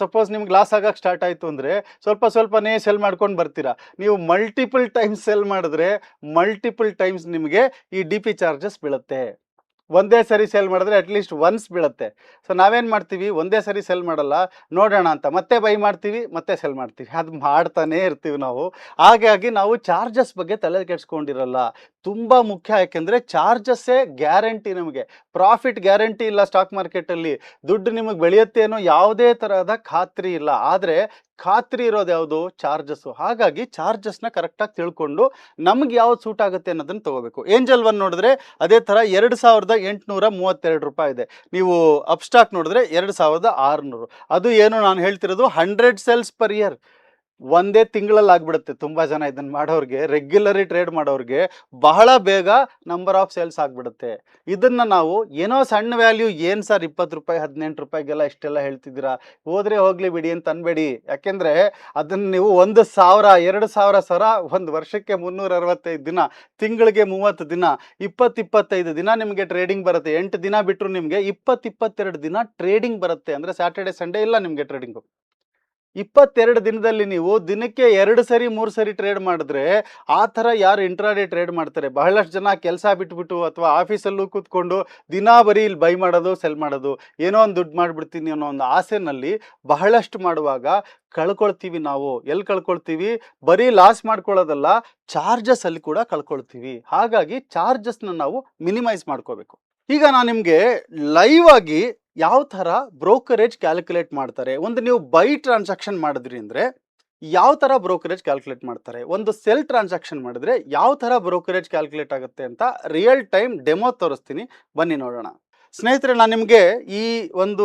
ಸಪೋಸ್ ನಿಮ್ಗೆ ಲಾಸ್ ಆಗಕ್ಕೆ ಸ್ಟಾರ್ಟ್ ಆಯಿತು ಅಂದರೆ ಸ್ವಲ್ಪನೇ ಸೆಲ್ ಮಾಡ್ಕೊಂಡು ಬರ್ತೀರಾ. ನೀವು ಮಲ್ಟಿಪಲ್ ಟೈಮ್ಸ್ ಸೆಲ್ ಮಾಡಿದ್ರೆ ಮಲ್ಟಿಪಲ್ ಟೈಮ್ಸ್ ನಿಮಗೆ ಈ ಡಿ ಪಿ ಚಾರ್ಜಸ್ ಬೀಳುತ್ತೆ. ಒಂದೇ ಸರಿ ಸೇಲ್ ಮಾಡಿದ್ರೆ ಅಟ್ಲೀಸ್ಟ್ ಒನ್ಸ್ ಬೀಳುತ್ತೆ. ಸೊ ನಾವೇನು ಮಾಡ್ತೀವಿ, ಒಂದೇ ಸರಿ ಸೆಲ್ ಮಾಡಲ್ಲ, ನೋಡೋಣ ಅಂತ ಮತ್ತೆ ಬೈ ಮಾಡ್ತೀವಿ, ಮತ್ತೆ ಸೆಲ್ ಮಾಡ್ತೀವಿ, ಅದು ಮಾಡ್ತಾನೇ ಇರ್ತೀವಿ ನಾವು. ಹಾಗಾಗಿ ನಾವು ಚಾರ್ಜಸ್ ಬಗ್ಗೆ ತಲೆ ಕೆಡಿಸ್ಕೊಂಡಿರಲ್ಲ. ತುಂಬ ಮುಖ್ಯ. ಯಾಕೆಂದರೆ ಚಾರ್ಜಸ್ಸೇ ಗ್ಯಾರಂಟಿ. ನಮಗೆ ಪ್ರಾಫಿಟ್ ಗ್ಯಾರಂಟಿ ಇಲ್ಲ ಸ್ಟಾಕ್ ಮಾರ್ಕೆಟಲ್ಲಿ. ದುಡ್ಡು ನಿಮಗೆ ಬೆಳೆಯುತ್ತೆ ಅನ್ನೋ ಯಾವುದೇ ಥರದ ಖಾತ್ರಿ ಇಲ್ಲ. ಆದರೆ ಖಾತ್ರಿ ಇರೋದು ಯಾವುದು, ಚಾರ್ಜಸ್ಸು. ಹಾಗಾಗಿ ಚಾರ್ಜಸ್ನ ಕರೆಕ್ಟಾಗಿ ತಿಳ್ಕೊಂಡು ನಮ್ಗೆ ಯಾವ್ದು ಸೂಟ್ ಆಗುತ್ತೆ ಅನ್ನೋದನ್ನು ತೊಗೋಬೇಕು. ಏಂಜಲ್ ಒನ್ ನೋಡಿದ್ರೆ ಅದೇ ಥರ 2832 ರೂಪಾಯಿ ಇದೆ. ನೀವು ಅಪ್ಸ್ಟಾಕ್ ನೋಡಿದ್ರೆ 2600. ಅದು ಏನು ನಾನು ಹೇಳ್ತಿರೋದು 100 ಸೆಲ್ಸ್ ಪರ್ ಇಯರ್, ಒಂದೇ ತಿಂಗಳಲ್ಲಿ ಆಗ್ಬಿಡುತ್ತೆ. ತುಂಬ ಜನ ಇದನ್ನು ಮಾಡೋರಿಗೆ, ರೆಗ್ಯುಲರಿ ಟ್ರೇಡ್ ಮಾಡೋರಿಗೆ ಬಹಳ ಬೇಗ ನಂಬರ್ ಆಫ್ ಸೇಲ್ಸ್ ಆಗಿಬಿಡುತ್ತೆ. ಇದನ್ನು ನಾವು ಏನೋ ಸಣ್ಣ ವ್ಯಾಲ್ಯೂ, ಏನು ಸರ್ 20 ರೂಪಾಯಿ 18 ರೂಪಾಯಿಗೆಲ್ಲ ಇಷ್ಟೆಲ್ಲ ಹೇಳ್ತಿದ್ದೀರಾ, ಹೋದರೆ ಹೋಗಲಿ ಬಿಡಿ ಅಂತ ಅನ್ಬೇಡಿ. ಯಾಕೆಂದರೆ ಅದನ್ನು ನೀವು 1000 2000 ಸರ ಒಂದು ವರ್ಷಕ್ಕೆ 365 ದಿನ, ತಿಂಗಳಿಗೆ 30 ದಿನ, 20-25 ದಿನ ನಿಮಗೆ ಟ್ರೇಡಿಂಗ್ ಬರುತ್ತೆ. 8 ದಿನ ಬಿಟ್ಟರು ನಿಮಗೆ 20-22 ದಿನ ಟ್ರೇಡಿಂಗ್ ಬರುತ್ತೆ. ಅಂದರೆ ಸ್ಯಾಟರ್ಡೆ ಸಂಡೇ ಇಲ್ಲ ನಿಮಗೆ ಟ್ರೇಡಿಂಗು. 22 ದಿನದಲ್ಲಿ ನೀವು ದಿನಕ್ಕೆ 2 ಸರಿ 3 ಸರಿ ಟ್ರೇಡ್ ಮಾಡಿದ್ರೆ, ಆ ಥರ ಯಾರು ಇಂಟ್ರಾಡೇ ಟ್ರೇಡ್ ಮಾಡ್ತಾರೆ? ಬಹಳಷ್ಟು ಜನ ಕೆಲಸ ಬಿಟ್ಬಿಟ್ಟು ಅಥವಾ ಆಫೀಸಲ್ಲೂ ಕೂತ್ಕೊಂಡು ದಿನ ಬರೀ ಇಲ್ಲಿ ಬೈ ಮಾಡೋದು ಸೆಲ್ ಮಾಡೋದು, ಏನೋ ಒಂದು ದುಡ್ಡು ಮಾಡಿಬಿಡ್ತೀನಿ ಅನ್ನೋ ಒಂದು ಆಸೆನಲ್ಲಿ ಬಹಳಷ್ಟು ಮಾಡುವಾಗ ಕಳ್ಕೊಳ್ತೀವಿ ನಾವು. ಎಲ್ಲಿ ಕಳ್ಕೊಳ್ತೀವಿ? ಬರೀ ಲಾಸ್ ಮಾಡ್ಕೊಳ್ಳೋದಲ್ಲ, ಚಾರ್ಜಸ್ ಅಲ್ಲಿ ಕೂಡ ಕಳ್ಕೊಳ್ತೀವಿ. ಹಾಗಾಗಿ ಚಾರ್ಜಸ್ನ ನಾವು ಮಿನಿಮೈಸ್ ಮಾಡ್ಕೋಬೇಕು. ಈಗ ನಾನು ನಿಮಗೆ ಲೈವ್ ಆಗಿ ಯಾವ ಥರ ಬ್ರೋಕರೇಜ್ ಕ್ಯಾಲ್ಕುಲೇಟ್ ಮಾಡ್ತಾರೆ, ಒಂದು ನೀವು ಬೈ ಟ್ರಾನ್ಸಾಕ್ಷನ್ ಮಾಡಿದ್ರಿ ಅಂದರೆ ಯಾವ ಥರ ಬ್ರೋಕರೇಜ್ ಕ್ಯಾಲ್ಕುಲೇಟ್ ಮಾಡ್ತಾರೆ, ಒಂದು ಸೆಲ್ ಟ್ರಾನ್ಸಾಕ್ಷನ್ ಮಾಡಿದ್ರೆ ಯಾವ ಥರ ಬ್ರೋಕರೇಜ್ ಕ್ಯಾಲ್ಕುಲೇಟ್ ಆಗುತ್ತೆ ಅಂತ ರಿಯಲ್ ಟೈಮ್ ಡೆಮೋ ತೋರಿಸ್ತೀನಿ, ಬನ್ನಿ ನೋಡೋಣ. ಸ್ನೇಹಿತರೆ, ನಾನು ನಿಮಗೆ ಈ ಒಂದು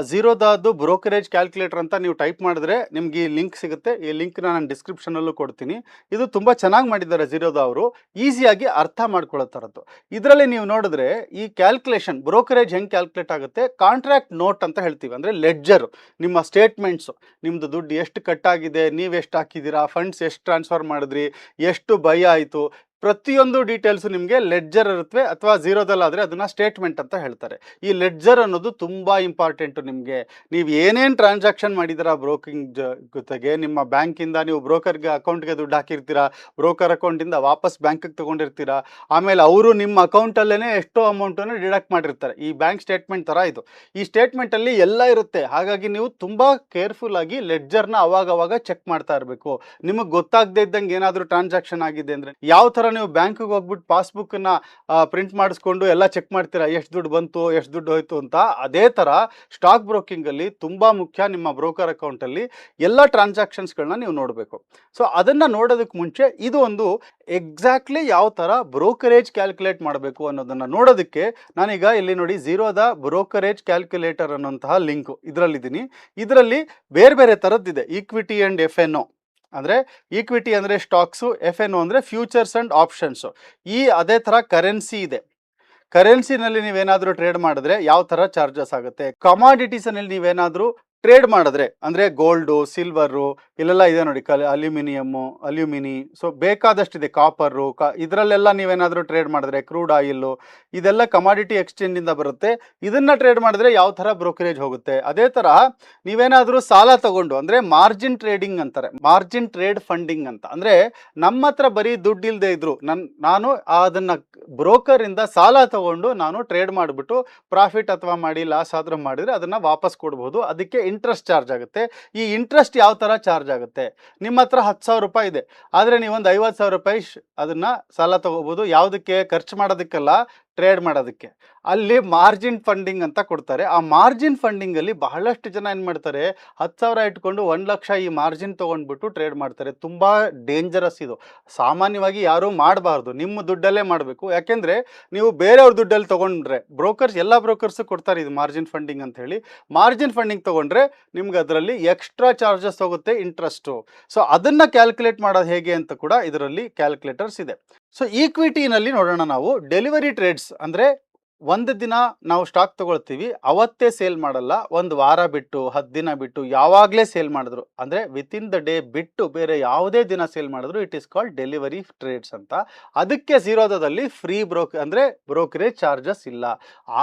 ಝೀರೋದಾದು ಬ್ರೋಕರೇಜ್ ಕ್ಯಾಲ್ಕುಲೇಟರ್ ಅಂತ ನೀವು ಟೈಪ್ ಮಾಡಿದ್ರೆ ನಿಮ್ಗೆ ಈ ಲಿಂಕ್ ಸಿಗುತ್ತೆ. ಈ ಲಿಂಕ್ನ ನಾನು ಡಿಸ್ಕ್ರಿಪ್ಷನಲ್ಲೂ ಕೊಡ್ತೀನಿ. ಇದು ತುಂಬ ಚೆನ್ನಾಗಿ ಮಾಡಿದ್ದಾರೆ ಝೀರೋದ ಅವರು, ಈಸಿಯಾಗಿ ಅರ್ಥ ಮಾಡ್ಕೊಳ್ಳೋ ಥರದ್ದು. ಇದರಲ್ಲಿ ನೀವು ನೋಡಿದ್ರೆ ಈ ಕ್ಯಾಲ್ಕುಲೇಷನ್ ಬ್ರೋಕರೇಜ್ ಹೆಂಗೆ ಕ್ಯಾಲ್ಕುಲೇಟ್ ಆಗುತ್ತೆ, ಕಾಂಟ್ರಾಕ್ಟ್ ನೋಟ್ ಅಂತ ಹೇಳ್ತೀವಿ. ಅಂದರೆ ಲೆಡ್ಜರು, ನಿಮ್ಮ ಸ್ಟೇಟ್ಮೆಂಟ್ಸು, ನಿಮ್ಮದು ದುಡ್ಡು ಎಷ್ಟು ಕಟ್ಟಾಗಿದೆ, ನೀವು ಎಷ್ಟು ಹಾಕಿದ್ದೀರಾ, ಫಂಡ್ಸ್ ಎಷ್ಟು ಟ್ರಾನ್ಸ್ಫರ್ ಮಾಡಿದ್ರಿ, ಎಷ್ಟು ಬೈ ಆಯಿತು, ಪ್ರತಿಯೊಂದು ಡೀಟೇಲ್ಸು ನಿಮಗೆ ಲೆಡ್ಜರ್ ಇರುತ್ತವೆ. ಅಥವಾ ಝೀರೋದಲ್ಲಾದರೆ ಅದನ್ನು ಸ್ಟೇಟ್ಮೆಂಟ್ ಅಂತ ಹೇಳ್ತಾರೆ. ಈ ಲೆಡ್ಜರ್ ಅನ್ನೋದು ತುಂಬ ಇಂಪಾರ್ಟೆಂಟು. ನಿಮಗೆ ನೀವು ಏನೇನು ಟ್ರಾನ್ಸಾಕ್ಷನ್ ಮಾಡಿದ್ದೀರಾ ಬ್ರೋಕಿಂಗ್ ಜೊತೆಗೆ, ನಿಮ್ಮ ಬ್ಯಾಂಕಿಂದ ನೀವು ಬ್ರೋಕರ್ಗೆ ಅಕೌಂಟ್ಗೆ ದುಡ್ಡು ಹಾಕಿರ್ತೀರಾ, ಬ್ರೋಕರ್ ಅಕೌಂಟಿಂದ ವಾಪಸ್ ಬ್ಯಾಂಕಿಗೆ ತೊಗೊಂಡಿರ್ತೀರಾ, ಆಮೇಲೆ ಅವರು ನಿಮ್ಮ ಅಕೌಂಟಲ್ಲೇ ಎಷ್ಟೋ ಅಮೌಂಟನ್ನು ಡಿಡಕ್ಟ್ ಮಾಡಿರ್ತಾರೆ. ಈ ಬ್ಯಾಂಕ್ ಸ್ಟೇಟ್ಮೆಂಟ್ ಥರ ಇದು. ಈ ಸ್ಟೇಟ್ಮೆಂಟಲ್ಲಿ ಎಲ್ಲ ಇರುತ್ತೆ. ಹಾಗಾಗಿ ನೀವು ತುಂಬ ಕೇರ್ಫುಲ್ಲಾಗಿ ಲೆಡ್ಜರ್ನ ಅವಾಗವಾಗ ಚೆಕ್ ಮಾಡ್ತಾ ಇರಬೇಕು. ನಿಮಗೆ ಗೊತ್ತಾಗದೇ ಇದ್ದಂಗೆ ಏನಾದರೂ ಟ್ರಾನ್ಸಾಕ್ಷನ್ ಆಗಿದೆ ಅಂದರೆ ಯಾವ ಥರ ನೀವು ಬ್ಯಾಂಕಿಗೆ ಹೋಗ್ಬಿಟ್ಟು ಪಾಸ್ಬುಕ್ಕನ್ನು ಪ್ರಿಂಟ್ ಮಾಡಿಸ್ಕೊಂಡು ಎಲ್ಲ ಚೆಕ್ ಮಾಡ್ತೀರಾ, ಎಷ್ಟು ದುಡ್ಡು ಬಂತು, ಎಷ್ಟು ದುಡ್ಡು ಹೋಯ್ತು ಅಂತ. ಅದೇ ಥರ ಸ್ಟಾಕ್ ಬ್ರೋಕಿಂಗಲ್ಲಿ ತುಂಬ ಮುಖ್ಯ, ನಿಮ್ಮ ಬ್ರೋಕರ್ ಅಕೌಂಟಲ್ಲಿ ಎಲ್ಲ ಟ್ರಾನ್ಸಾಕ್ಷನ್ಸ್ಗಳನ್ನ ನೀವು ನೋಡಬೇಕು. ಸೊ ಅದನ್ನು ನೋಡೋದಕ್ಕೆ ಮುಂಚೆ ಇದು ಒಂದು ಎಕ್ಸಾಕ್ಟ್ಲಿ ಯಾವ ಥರ ಬ್ರೋಕರೇಜ್ ಕ್ಯಾಲ್ಕುಲೇಟ್ ಮಾಡಬೇಕು ಅನ್ನೋದನ್ನು ನೋಡೋದಕ್ಕೆ ನಾನೀಗ ಇಲ್ಲಿ ನೋಡಿ ಝೀರೋದ ಬ್ರೋಕರೇಜ್ ಕ್ಯಾಲ್ಕುಲೇಟರ್ ಅನ್ನೋಂತಹ ಲಿಂಕು ಇದರಲ್ಲಿದ್ದೀನಿ. ಇದರಲ್ಲಿ ಬೇರೆ ಬೇರೆ ಥರದ್ದಿದೆ, ಈಕ್ವಿಟಿ ಆ್ಯಂಡ್ FNO. ಅಂದರೆ ಈಕ್ವಿಟಿ ಅಂದರೆ ಸ್ಟಾಕ್ಸು, FNO ಅಂದರೆ ಫ್ಯೂಚರ್ಸ್ ಆ್ಯಂಡ್ ಆಪ್ಷನ್ಸು. ಅದೇ ಥರ ಕರೆನ್ಸಿ ಇದೆ. ಕರೆನ್ಸಿನಲ್ಲಿ ನೀವೇನಾದರೂ ಟ್ರೇಡ್ ಮಾಡಿದ್ರೆ ಯಾವ ಥರ ಚಾರ್ಜಸ್ ಆಗುತ್ತೆ, ಕಮಾಡಿಟೀಸಲ್ಲಿ ನೀವೇನಾದರೂ ಟ್ರೇಡ್ ಮಾಡಿದ್ರೆ ಅಂದರೆ ಗೋಲ್ಡು, ಸಿಲ್ವರು, ಇಲ್ಲೆಲ್ಲ ಇದೆ ನೋಡಿ, ಅಲ್ಯೂಮಿನಿ, ಸೊ ಬೇಕಾದಷ್ಟಿದೆ, ಕಾಪರು, ಇದರಲ್ಲೆಲ್ಲ ನೀವೇನಾದರೂ ಟ್ರೇಡ್ ಮಾಡಿದ್ರೆ, ಕ್ರೂಡ್ ಆಯಿಲ್ಲು, ಇದೆಲ್ಲ ಕಮಾಡಿಟಿ ಎಕ್ಸ್ಚೇಂಜಿಂದ ಬರುತ್ತೆ. ಇದನ್ನು ಟ್ರೇಡ್ ಮಾಡಿದ್ರೆ ಯಾವ ಥರ ಬ್ರೋಕರೇಜ್ ಹೋಗುತ್ತೆ. ಅದೇ ಥರ ನೀವೇನಾದರೂ ಸಾಲ ತಗೊಂಡು, ಅಂದರೆ ಮಾರ್ಜಿನ್ ಟ್ರೇಡಿಂಗ್ ಅಂತಾರೆ, ಮಾರ್ಜಿನ್ ಟ್ರೇಡ್ ಫಂಡಿಂಗ್ ಅಂತ. ಅಂದರೆ ನಮ್ಮ ಹತ್ರ ಬರೀ ದುಡ್ಡು ಇಲ್ಲದೆ ಇದ್ರು ನಾನು ಅದನ್ನು ಬ್ರೋಕರಿಂದ ಸಾಲ ತಗೊಂಡು ನಾನು ಟ್ರೇಡ್ ಮಾಡಿಬಿಟ್ಟು ಪ್ರಾಫಿಟ್ ಅಥವಾ ಮಾಡಿ ಲಾಸ್ ಆದರೂ ಮಾಡಿದರೆ ಅದನ್ನು ವಾಪಸ್ ಕೊಡ್ಬೋದು. ಅದಕ್ಕೆ ಇಂಟ್ರೆಸ್ಟ್ ಚಾರ್ಜ್ ಆಗುತ್ತೆ. ಈ ಇಂಟ್ರೆಸ್ಟ್ ಯಾವ ಥರ ಚಾರ್ಜ್ ಆಗುತ್ತೆ, ನಿಮ್ಮ ಹತ್ರ 10,000 ರೂಪಾಯಿ ಇದೆ, ಆದರೆ ನೀವೊಂದು 50,000 ರೂಪಾಯಿ ಅದನ್ನು ಸಾಲ ತೊಗೋಬೋದು. ಯಾವುದಕ್ಕೆ? ಖರ್ಚು ಮಾಡೋದಕ್ಕೆಲ್ಲ, ಟ್ರೇಡ್ ಮಾಡೋದಕ್ಕೆ. ಅಲ್ಲಿ ಮಾರ್ಜಿನ್ ಫಂಡಿಂಗ್ ಅಂತ ಕೊಡ್ತಾರೆ. ಆ ಮಾರ್ಜಿನ್ ಫಂಡಿಂಗಲ್ಲಿ ಬಹಳಷ್ಟು ಜನ ಏನು ಮಾಡ್ತಾರೆ, 10,000 ಇಟ್ಕೊಂಡು 1,00,000 ಈ ಮಾರ್ಜಿನ್ ತೊಗೊಂಡ್ಬಿಟ್ಟು ಟ್ರೇಡ್ ಮಾಡ್ತಾರೆ. ತುಂಬ ಡೇಂಜರಸ್ ಇದು. ಸಾಮಾನ್ಯವಾಗಿ ಯಾರೂ ಮಾಡಬಾರ್ದು, ನಿಮ್ಮ ದುಡ್ಡಲ್ಲೇ ಮಾಡಬೇಕು. ಯಾಕೆಂದರೆ ನೀವು ಬೇರೆಯವ್ರ ದುಡ್ಡಲ್ಲಿ ತೊಗೊಂಡ್ರೆ, ಎಲ್ಲ ಬ್ರೋಕರ್ಸು ಕೊಡ್ತಾರೆ ಇದು ಮಾರ್ಜಿನ್ ಫಂಡಿಂಗ್ ಅಂತ ಹೇಳಿ. ಮಾರ್ಜಿನ್ ಫಂಡಿಂಗ್ ತೊಗೊಂಡ್ರೆ ನಿಮ್ಗೆ ಅದರಲ್ಲಿ ಎಕ್ಸ್ಟ್ರಾ ಚಾರ್ಜಸ್ ಹೋಗುತ್ತೆ, ಇಂಟ್ರೆಸ್ಟು. ಸೊ ಅದನ್ನು ಕ್ಯಾಲ್ಕುಲೇಟ್ ಮಾಡೋದು ಹೇಗೆ ಅಂತ ಕೂಡ ಇದರಲ್ಲಿ ಕ್ಯಾಲ್ಕುಲೇಟರ್ಸ್ ಇದೆ. ಸೊ ಈಕ್ವಿಟಿನಲ್ಲಿ ನೋಡೋಣ ನಾವು. ಡೆಲಿವರಿ ಟ್ರೇಡ್ಸ್ ಅಂದರೆ ಒಂದು ದಿನ ನಾವು ಸ್ಟಾಕ್ ತೊಗೊಳ್ತೀವಿ, ಅವತ್ತೇ ಸೇಲ್ ಮಾಡಲ್ಲ, ಒಂದು ವಾರ ಬಿಟ್ಟು, 10 ದಿನ ಬಿಟ್ಟು, ಯಾವಾಗಲೇ ಸೇಲ್ ಮಾಡಿದ್ರು, ಅಂದರೆ ವಿತಿನ್ ದ ಡೇ ಬಿಟ್ಟು ಬೇರೆ ಯಾವುದೇ ದಿನ ಸೇಲ್ ಮಾಡಿದ್ರು, it is called delivery trades ಅಂತ. ಅದಕ್ಕೆ ಝೀರೋದಲ್ಲಿ ಫ್ರೀ ಅಂದರೆ ಬ್ರೋಕರೇಜ್ ಚಾರ್ಜಸ್ ಇಲ್ಲ,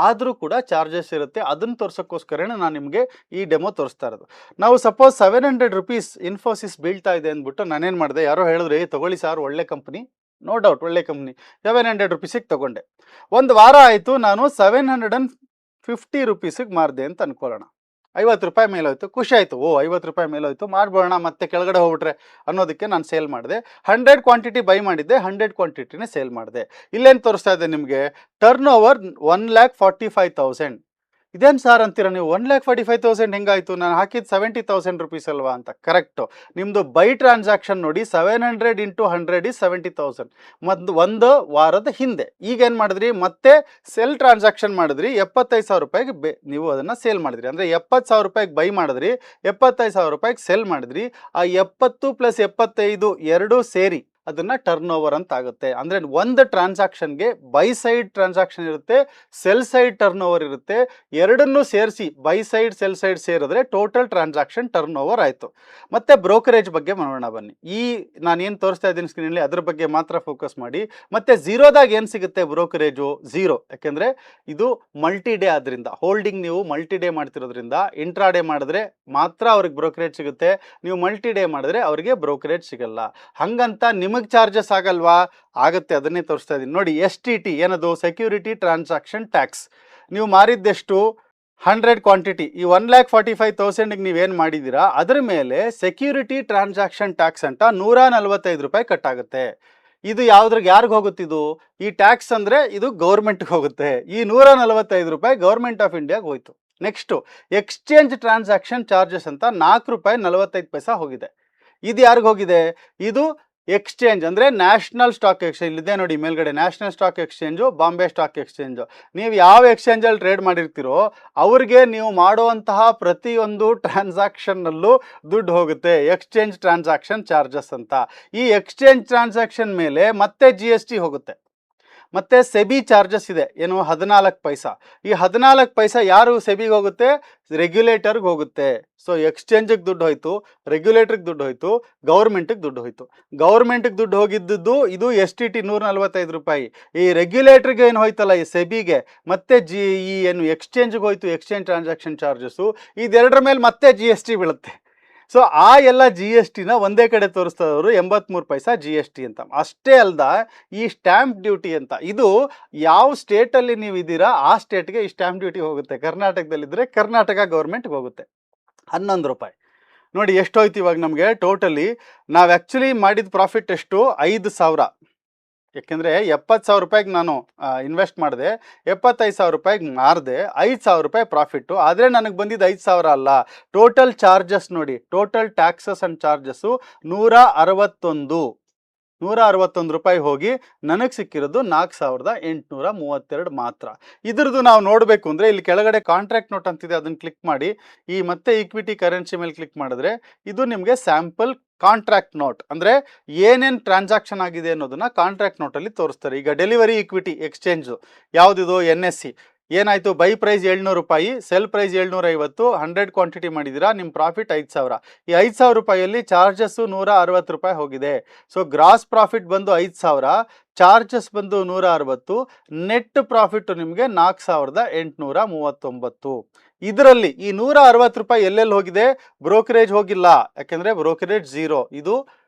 ಆದರೂ ಕೂಡ ಚಾರ್ಜಸ್ ಇರುತ್ತೆ. ಅದನ್ನು ತೋರ್ಸೋಕ್ಕೋಸ್ಕರನೇ ನಾನು ನಿಮಗೆ ಈ ಡೆಮೋ ತೋರಿಸ್ತಾ ಇರೋದು. ನಾವು ಸಪೋಸ್ 700 ರೂಪೀಸ್ ಇನ್ಫೋಸಿಸ್ ಬೀಳ್ತಾ ಇದೆ ಅಂದ್ಬಿಟ್ಟು ನಾನೇನು ಮಾಡಿದೆ, ಯಾರೋ ಹೇಳಿದ್ರೆ ತೊಗೊಳ್ಳಿ ಸಾರ್, ಒಳ್ಳೆ ಕಂಪ್ನಿ, ನೋ ಡೌಟ್ ಒಳ್ಳೆ ಕಂಪ್ನಿ, 700 ರೂಪೀಸಿಗೆ ತೊಗೊಂಡೆ. ಒಂದು ವಾರ ಆಯಿತು, ನಾನು 750 ರೂಪೀಸಿಗೆ ಮಾರಿದೆ ಅಂತ ಅನ್ಕೊಳ್ಳೋಣ. 50 ರೂಪಾಯಿ ಮೇಲೋಯ್ತು, ಖುಷಿ ಆಯಿತು, 50 ರೂಪಾಯಿ ಮೇಲೋಯ್ತು, ಮಾಡ್ಬೋಣ, ಮತ್ತೆ ಕೆಳಗಡೆ ಹೋಗ್ಬಿಟ್ರೆ ಅನ್ನೋದಕ್ಕೆ ನಾನು ಸೇಲ್ ಮಾಡಿದೆ. 100 ಕ್ವಾಂಟಿಟಿ ಬೈ ಮಾಡಿದ್ದೆ, 100 ಕ್ವಾಂಟಿಟಿನೇ ಸೇಲ್ ಮಾಡಿದೆ. ಇಲ್ಲೇನು ತೋರಿಸ್ತಾ ಇದೆ ನಿಮಗೆ, ಟರ್ನ್ ಓವರ್ 1,45,000. ಇದೇನು ಸಾರ್ ಅಂತೀರಾ ನೀವು, 1,45,000 ಹೆಂಗಾಯಿತು, ನಾನು ಹಾಕಿದ್ದು 70,000 ರೂಪೀಸ್ ಅಲ್ವಾ ಅಂತ. ಕರೆಕ್ಟು, ನಿಮ್ಮದು ಬೈ ಟ್ರಾನ್ಸಾಕ್ಷನ್ ನೋಡಿ, 700 × 100 = 70,000. ಒಂದು ವಾರದ ಹಿಂದೆ. ಈಗ ಏನು ಮಾಡಿದ್ರಿ, ಮತ್ತೆ ಸೆಲ್ ಟ್ರಾನ್ಸಾಕ್ಷನ್ ಮಾಡಿದ್ರಿ, 75,000 ರೂಪಾಯಿಗೆ ನೀವು ಅದನ್ನು ಸೇಲ್ ಮಾಡಿದ್ರಿ. ಅಂದರೆ 70,000 ರೂಪಾಯಿಗೆ ಬೈ ಮಾಡಿದ್ರಿ, 75,000 ರೂಪಾಯಿಗೆ ಸೆಲ್ ಮಾಡಿದ್ರಿ. ಆ 70 + 75 ಎರಡೂ ಸೇರಿ ಅದನ್ನು ಟರ್ನ್ ಓವರ್ ಅಂತ ಆಗುತ್ತೆ. ಅಂದರೆ ಒಂದು ಟ್ರಾನ್ಸಾಕ್ಷನ್ಗೆ ಬೈ ಸೈಡ್ ಟ್ರಾನ್ಸಾಕ್ಷನ್ ಇರುತ್ತೆ, ಸೆಲ್ ಸೈಡ್ ಟರ್ನ್ ಓವರ್ ಇರುತ್ತೆ. ಎರಡನ್ನೂ ಸೇರಿಸಿ ಬೈ ಸೈಡ್ ಸೆಲ್ ಸೈಡ್ ಸೇರಿದ್ರೆ ಟೋಟಲ್ ಟ್ರಾನ್ಸಾಕ್ಷನ್ ಟರ್ನ್ ಓವರ್ ಆಯಿತು. ಮತ್ತು ಬ್ರೋಕರೇಜ್ ಬಗ್ಗೆ ಮಾಡೋಣ ಬನ್ನಿ. ನಾನೇನು ತೋರಿಸ್ತಾ ಇದ್ದೀನಿ ಸ್ಕ್ರೀನಲ್ಲಿ ಅದ್ರ ಬಗ್ಗೆ ಮಾತ್ರ ಫೋಕಸ್ ಮಾಡಿ. ಮತ್ತು ಝೀರೋದಾಗ ಏನು ಸಿಗುತ್ತೆ ಬ್ರೋಕರೇಜು, ಝೀರೋ. ಯಾಕೆಂದರೆ ಇದು ಮಲ್ಟಿ ಡೇ ಆದ್ದರಿಂದ, ಹೋಲ್ಡಿಂಗ್ ನೀವು ಮಲ್ಟಿ ಡೇ ಮಾಡ್ತಿರೋದ್ರಿಂದ ಇಂಟ್ರಾ ಡೇ ಮಾಡಿದ್ರೆ ಮಾತ್ರ ಅವ್ರಿಗೆ ಬ್ರೋಕರೇಜ್ ಸಿಗುತ್ತೆ, ನೀವು ಮಲ್ಟಿ ಡೇ ಮಾಡಿದ್ರೆ ಅವರಿಗೆ ಬ್ರೋಕರೇಜ್ ಸಿಗಲ್ಲ. ಹಾಗಂತ ನಿಮಗೆ ಚಾರ್ಜಸ್ ಆಗಲ್ವಾ? ಆಗುತ್ತೆ, ಅದನ್ನೇ ತೋರಿಸ್ತಾ ಇದ್ದೀನಿ ನೋಡಿ. STT ಏನದು, ಸೆಕ್ಯೂರಿಟಿ ಟ್ರಾನ್ಸಾಕ್ಷನ್ ಟ್ಯಾಕ್ಸ್. ನೀವು ಮಾರಿದ್ದೆಷ್ಟು, 100 ಕ್ವಾಂಟಿಟಿ. ಈ 1,45,000ಗೆ ನೀವೇನು ಮಾಡಿದ್ದೀರಾ ಅದ್ರ ಮೇಲೆ ಸೆಕ್ಯೂರಿಟಿ ಟ್ರಾನ್ಸಾಕ್ಷನ್ ಟ್ಯಾಕ್ಸ್ ಅಂತ 145 ರೂಪಾಯಿ ಕಟ್ಟಾಗುತ್ತೆ. ಇದು ಯಾರಿಗೆ ಹೋಗುತ್ತಿದ್ದು, ಈ ಟ್ಯಾಕ್ಸ್ ಅಂದರೆ ಇದು ಗೌರ್ಮೆಂಟ್ಗೆ ಹೋಗುತ್ತೆ. ಈ 145 ರೂಪಾಯಿ ಗೌರ್ಮೆಂಟ್ ಆಫ್ ಇಂಡಿಯಾಗೆ ಹೋಯ್ತು. ನೆಕ್ಸ್ಟು ಎಕ್ಸ್ಚೇಂಜ್ ಟ್ರಾನ್ಸಾಕ್ಷನ್ ಚಾರ್ಜಸ್ ಅಂತ 4.45 ರೂಪಾಯಿ ಹೋಗಿದೆ. ಇದು ಯಾರಿಗೆ ಹೋಗಿದೆ, ಇದು ಎಕ್ಸ್ಚೇಂಜ್ ಅಂದರೆ ನ್ಯಾಷನಲ್ ಸ್ಟಾಕ್ ಎಕ್ಸ್ಚೇಂಜ್ ಇದೆ ನೋಡಿ ಮೇಲ್ಗಡೆ, national stock exchange, Bombay stock exchange. ನೀವು ಯಾವ ಎಕ್ಸ್ಚೇಂಜಲ್ಲಿ ಟ್ರೇಡ್ ಮಾಡಿರ್ತೀರೋ ಅವ್ರಿಗೆ ನೀವು ಮಾಡುವಂತಹ ಪ್ರತಿಯೊಂದು ಟ್ರಾನ್ಸಾಕ್ಷನ್ನಲ್ಲೂ ದುಡ್ಡು ಹೋಗುತ್ತೆ, ಎಕ್ಸ್ಚೇಂಜ್ ಟ್ರಾನ್ಸಾಕ್ಷನ್ ಚಾರ್ಜಸ್ ಅಂತ. ಈ ಎಕ್ಸ್ಚೇಂಜ್ ಟ್ರಾನ್ಸಾಕ್ಷನ್ ಮೇಲೆ ಮತ್ತೆ GST ಹೋಗುತ್ತೆ. ಮತ್ತು ಸೆಬಿ ಚಾರ್ಜಸ್ ಇದೆ, ಏನು, 14 ಪೈಸಾ. ಈ 14 ಪೈಸಾ ಯಾರು ಸೆಬಿಗೆ ಹೋಗುತ್ತೆ, ರೆಗ್ಯುಲೇಟರ್ಗೆ ಹೋಗುತ್ತೆ. ಸೊ ಎಕ್ಸ್ಚೇಂಜಿಗೆ ದುಡ್ಡು ಹೋಯ್ತು, ರೆಗ್ಯುಲೇಟ್ರಿಗೆ ದುಡ್ಡು ಹೋಯ್ತು, ಗೌರ್ಮೆಂಟಿಗೆ ದುಡ್ಡು ಹೋಯ್ತು. ಗೌರ್ಮೆಂಟಿಗೆ ದುಡ್ಡು ಹೋಗಿದ್ದು ಇದು STT 145 ರೂಪಾಯಿ. ಈ ರೆಗ್ಯುಲೇಟ್ರಿಗೆ ಏನು ಹೋಯ್ತಲ್ಲ, ಈ ಸೆಬಿಗೆ, ಮತ್ತು ಏನು ಎಕ್ಸ್ಚೇಂಜಿಗೆ ಹೋಯ್ತು, ಎಕ್ಸ್ಚೇಂಜ್ ಟ್ರಾನ್ಸಾಕ್ಷನ್ ಚಾರ್ಜಸ್ಸು, ಇದೆರಡರ ಮೇಲೆ ಮತ್ತೆ GST ಬೀಳುತ್ತೆ. ಸೊ ಆ ಎಲ್ಲ GSTನ ಒಂದೇ ಕಡೆ ತೋರಿಸ್ತದವರು 83 ಪೈಸಾ GST ಅಂತ. ಅಷ್ಟೇ ಅಲ್ದ ಈ ಸ್ಟ್ಯಾಂಪ್ ಡ್ಯೂಟಿ ಅಂತ, ಇದು ಯಾವ ಸ್ಟೇಟಲ್ಲಿ ನೀವು ಇದ್ದೀರಾ ಆ ಸ್ಟೇಟ್ಗೆ ಈ ಸ್ಟ್ಯಾಂಪ್ ಡ್ಯೂಟಿ ಹೋಗುತ್ತೆ. ಕರ್ನಾಟಕದಲ್ಲಿದ್ದರೆ ಕರ್ನಾಟಕ ಗೌರ್ಮೆಂಟ್ಗೆ ಹೋಗುತ್ತೆ 11 ರೂಪಾಯಿ. ನೋಡಿ ಎಷ್ಟು ಹೋಯ್ತು ಇವಾಗ ನಮಗೆ ಟೋಟಲಿ. ನಾವು ಆ್ಯಕ್ಚುಲಿ ಮಾಡಿದ ಪ್ರಾಫಿಟ್ ಎಷ್ಟು, 5,000. ಯಾಕೆಂದರೆ 70,000 ರೂಪಾಯಿಗೆ ನಾನು ಇನ್ವೆಸ್ಟ್ ಮಾಡಿದೆ, 75,000 ರೂಪಾಯಿಗೆ ಮಾರಿದೆ, 5,000 ರೂಪಾಯಿ ಪ್ರಾಫಿಟ್ಟು. ಆದರೆ ನನಗೆ ಬಂದಿದ್ದು 5,000 ಅಲ್ಲ. ಟೋಟಲ್ ಚಾರ್ಜಸ್ ನೋಡಿ, ಟೋಟಲ್ ಟ್ಯಾಕ್ಸಸ್ ಆ್ಯಂಡ್ ಚಾರ್ಜಸ್ಸು 161 ರೂಪಾಯಿ ಹೋಗಿ ನನಗೆ ಸಿಕ್ಕಿರೋದು 4,832 ಮಾತ್ರ. ಇದ್ರದ್ದು ನಾವು ನೋಡಬೇಕು ಅಂದರೆ ಇಲ್ಲಿ ಕೆಳಗಡೆ ಕಾಂಟ್ರಾಕ್ಟ್ ನೋಟ್ ಅಂತಿದೆ, ಅದನ್ನು ಕ್ಲಿಕ್ ಮಾಡಿ. ಈ ಮತ್ತೆ ಈಕ್ವಿಟಿ ಕರೆನ್ಸಿ ಮೇಲೆ ಕ್ಲಿಕ್ ಮಾಡಿದ್ರೆ ಇದು ನಿಮಗೆ ಸ್ಯಾಂಪಲ್ ಕಾಂಟ್ರಾಕ್ಟ್ ನೋಟ್, ಅಂದರೆ ಏನೇನು ಟ್ರಾನ್ಸಾಕ್ಷನ್ ಆಗಿದೆ ಅನ್ನೋದನ್ನ ಕಾಂಟ್ರಾಕ್ಟ್ ನೋಟಲ್ಲಿ ತೋರಿಸ್ತಾರೆ. ಈಗ ಡೆಲಿವರಿ ಈಕ್ವಿಟಿ ಎಕ್ಸ್ಚೇಂಜು ಯಾವುದಿದು NSE ಏನಾಯಿತು, ಬೈ ಪ್ರೈಸ್ 700 ರೂಪಾಯಿ, ಸೆಲ್ ಪ್ರೈಸ್ 750, 100 ಕ್ವಾಂಟಿಟಿ ಮಾಡಿದ್ದೀರಾ, ನಿಮ್ಮ ಪ್ರಾಫಿಟ್ 5,000. ಈ 5,000 ರೂಪಾಯಿಯಲ್ಲಿ ಚಾರ್ಜಸ್ಸು 160 ರೂಪಾಯಿ ಹೋಗಿದೆ. ಸೊ ಗ್ರಾಸ್ ಪ್ರಾಫಿಟ್ ಬಂದು 5,000, ಚಾರ್ಜಸ್ ಬಂದು 160, ನೆಟ್ ಪ್ರಾಫಿಟ್ ನಿಮಗೆ 4,839. ಇದರಲ್ಲಿ ಈ 160 ರೂಪಾಯಿ ಎಲ್ಲೆಲ್ಲಿ ಹೋಗಿದೆ, ಬ್ರೋಕರೇಜ್ ಹೋಗಿಲ್ಲ, ಯಾಕೆಂದರೆ ಬ್ರೋಕರೇಜ್ ಝೀರೋ. ಇದು